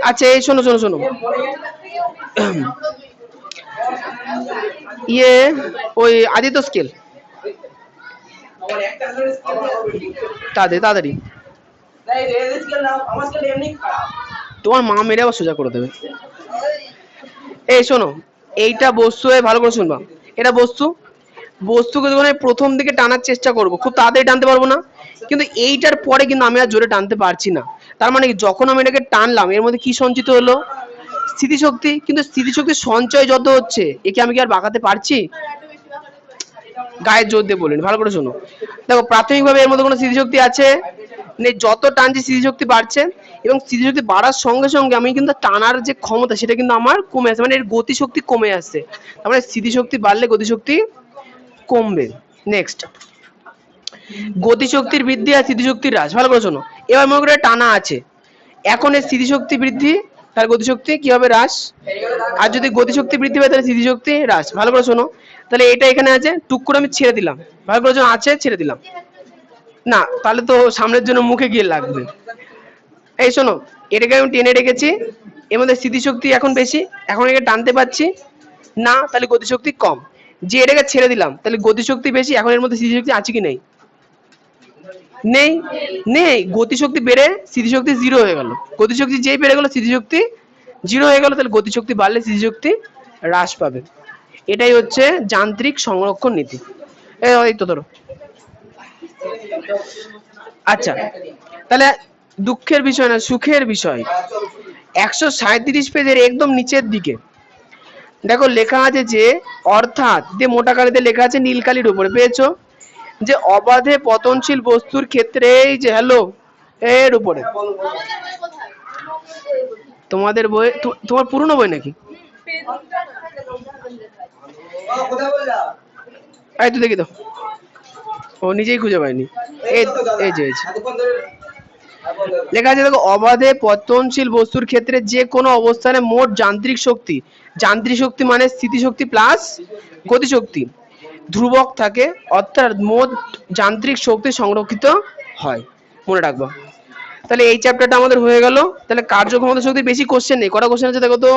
আচ্ছা, এই শোনো শোনো শোনো, ইয়ে ওই আদিত্য স্কেল, তাড়াতাড়ি তাড়াতাড়ি, তোমার মা মেরে আবার সোজা করে দেবে। এই শোনো, এইটা বস্তু, ভালো করে শুনবা, এটা বস্তু, বস্তুকে যখন আমি প্রথম দিকে টানার চেষ্টা করব, খুব তাড়াতাড়ি টানতে পারবো না, কিন্তু এইটার পরে কিন্তু আমি আর জোরে টানতে পারছি না। তার মানে কি, যখন আমি এটাকে টানলাম এর মধ্যে কি সঞ্চিত হলো, স্থিতিশক্তি। কিন্তু স্থিতিশক্তির সঞ্চয় যত হচ্ছে, একে আমি কি আর বাঁকাতে পারছি? গায়ের জোর দিয়ে বলিনি, ভালো করে শোনো। দেখো প্রাথমিকভাবে এর মধ্যে কোনো স্মৃতিশক্তি আছে নেই, যত টানছি স্মৃতিশক্তি বাড়ছে, এবং স্মৃতিশক্তি বাড়ার সঙ্গে সঙ্গে আমি কিন্তু টানার যে ক্ষমতা সেটা কিন্তু আমার কমে আসছে, মানে এর গতিশক্তি কমে আসছে। তার মানে স্মৃতিশক্তি বাড়লে গতিশক্তি কমবে। নেক্সট, গতিশক্তির বৃদ্ধি আর স্মৃতিশক্তির হ্রাস, ভালো করে শোনো। এবার মনে করে টানা আছে, এখন এর স্মৃতিশক্তি বৃদ্ধি, তার গতিশক্তি কি হবে, হ্রাস। আর যদি গতিশক্তি বৃদ্ধি পায় তাহলে স্মৃতিশক্তি হ্রাস। ভালো করে শোনো, তাহলে এটা এখানে আছে, টুক করে আমি ছেড়ে দিলাম, ভালো করে শোনো, আছে ছেড়ে দিলাম, না তাহলে তো সামনের জন্য মুখে গিয়ে লাগবে। এই শোনো, এটাকে আমি টেনে রেখেছি, এর মধ্যে স্মৃতিশক্তি এখন বেশি, এখন এটাকে টানতে পারছি না, তাহলে গতিশক্তি কম। যে এটাকে ছেড়ে দিলাম, তাহলে গতিশক্তি বেশি, এখন এর মধ্যে স্মৃতিশক্তি আছে কি নেই? নেই, নেই, গতিশক্তি বেড়ে স্মৃতিশক্তি জিরো হয়ে গেল। গতিশক্তি যেই বেড়ে গেল স্মৃতিশক্তি জিরো হয়ে গেল, তাহলে গতিশক্তি বাড়লে স্মৃতিশক্তি হ্রাস পাবে। এটাই হচ্ছে যান্ত্রিক সংরক্ষণ নীতি। এই তো ধরো, আচ্ছা তাহলে দুঃখের বিষয় না, সুখের বিষয়। 137 পেজের একদম নিচের দিকে দেখো লেখা আছে যে, অর্থাৎ যে মোটা কালিতে লেখা আছে নীল কালির উপরে, পেয়েছো? যে অবাধে পতনশীল বস্তুর ক্ষেত্রে, এই যে হ্যালো এর উপরে, তোমাদের বই, তোমার পুরনো বই নাকি? এই তো দেখি তো, ও নিজেই খুঁজে পায়নি। এই এই যে লেখা আছে দেখো, অবাধে পতনশীল বস্তুর ক্ষেত্রে যে কোনো অবস্থানে মোট যান্ত্রিক শক্তি, যান্ত্রিক শক্তি মানে স্থিতিশক্তি প্লাস গতিশক্তি, ধ্রুবক থাকে, অর্থাৎ মোট যান্ত্রিক শক্তি সংরক্ষিত হয়। মনে রাখবা। তাহলে এই চ্যাপ্টারটা আমাদের হয়ে গেল। তাহলে কার্যক্ষমতা শক্তি বেশি কোশ্চেন নেই, কটা কোশ্চেন আছে দেখো তো।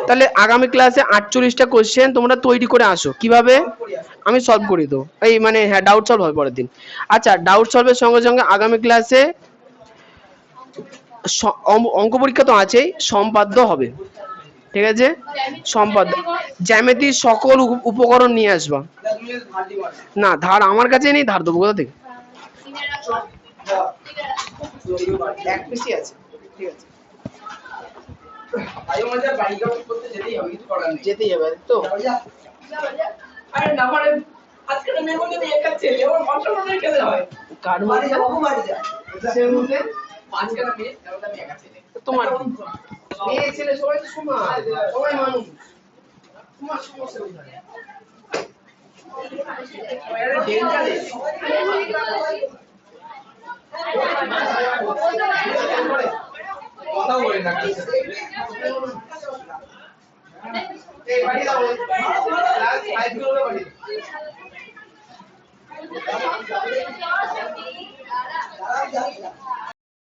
তাহলে আগামী ক্লাসে 48টা কোশ্চেন তোমরা তৈরি করে আসো, কিভাবে আমি সলভ করে দেবো, এই মানে হ্যাঁ ডাউট সলভ হবে পরের দিন। আচ্ছা, ডাউট সলভের সঙ্গে সঙ্গে আগামী ক্লাসে অঙ্ক পরীক্ষা তো আছেই, সম্পাদ্য হবে, ঠিক আছে? সম্পাদ্য, জ্যামিতির সকল উপকরণ নিয়ে আসবা। না, ধার আমার কাছে নেই, ধার দেবো কোথা থেকে? এক পিসি আছে, ঠিক আছে। যেতেই হবে তো। আরে না মানে আজকাল মেয়ে বলতে একা ছেলে ওর ভাষা মনে খেলে হয় কার বাড়ি যাব বাড়ি যা সে বলতে আজকাল মেয়ে তাহলে আমি একা ছেলে তোমার কি মেয়ে ছেলে সবাই তো সমান সবাই মানুষ তোমার সমস্যা কোথায় আরে ডেঞ্জারে কথা বলে না এই বাড়ি দাও ক্লাস 5 গুলো বাড়ি দাও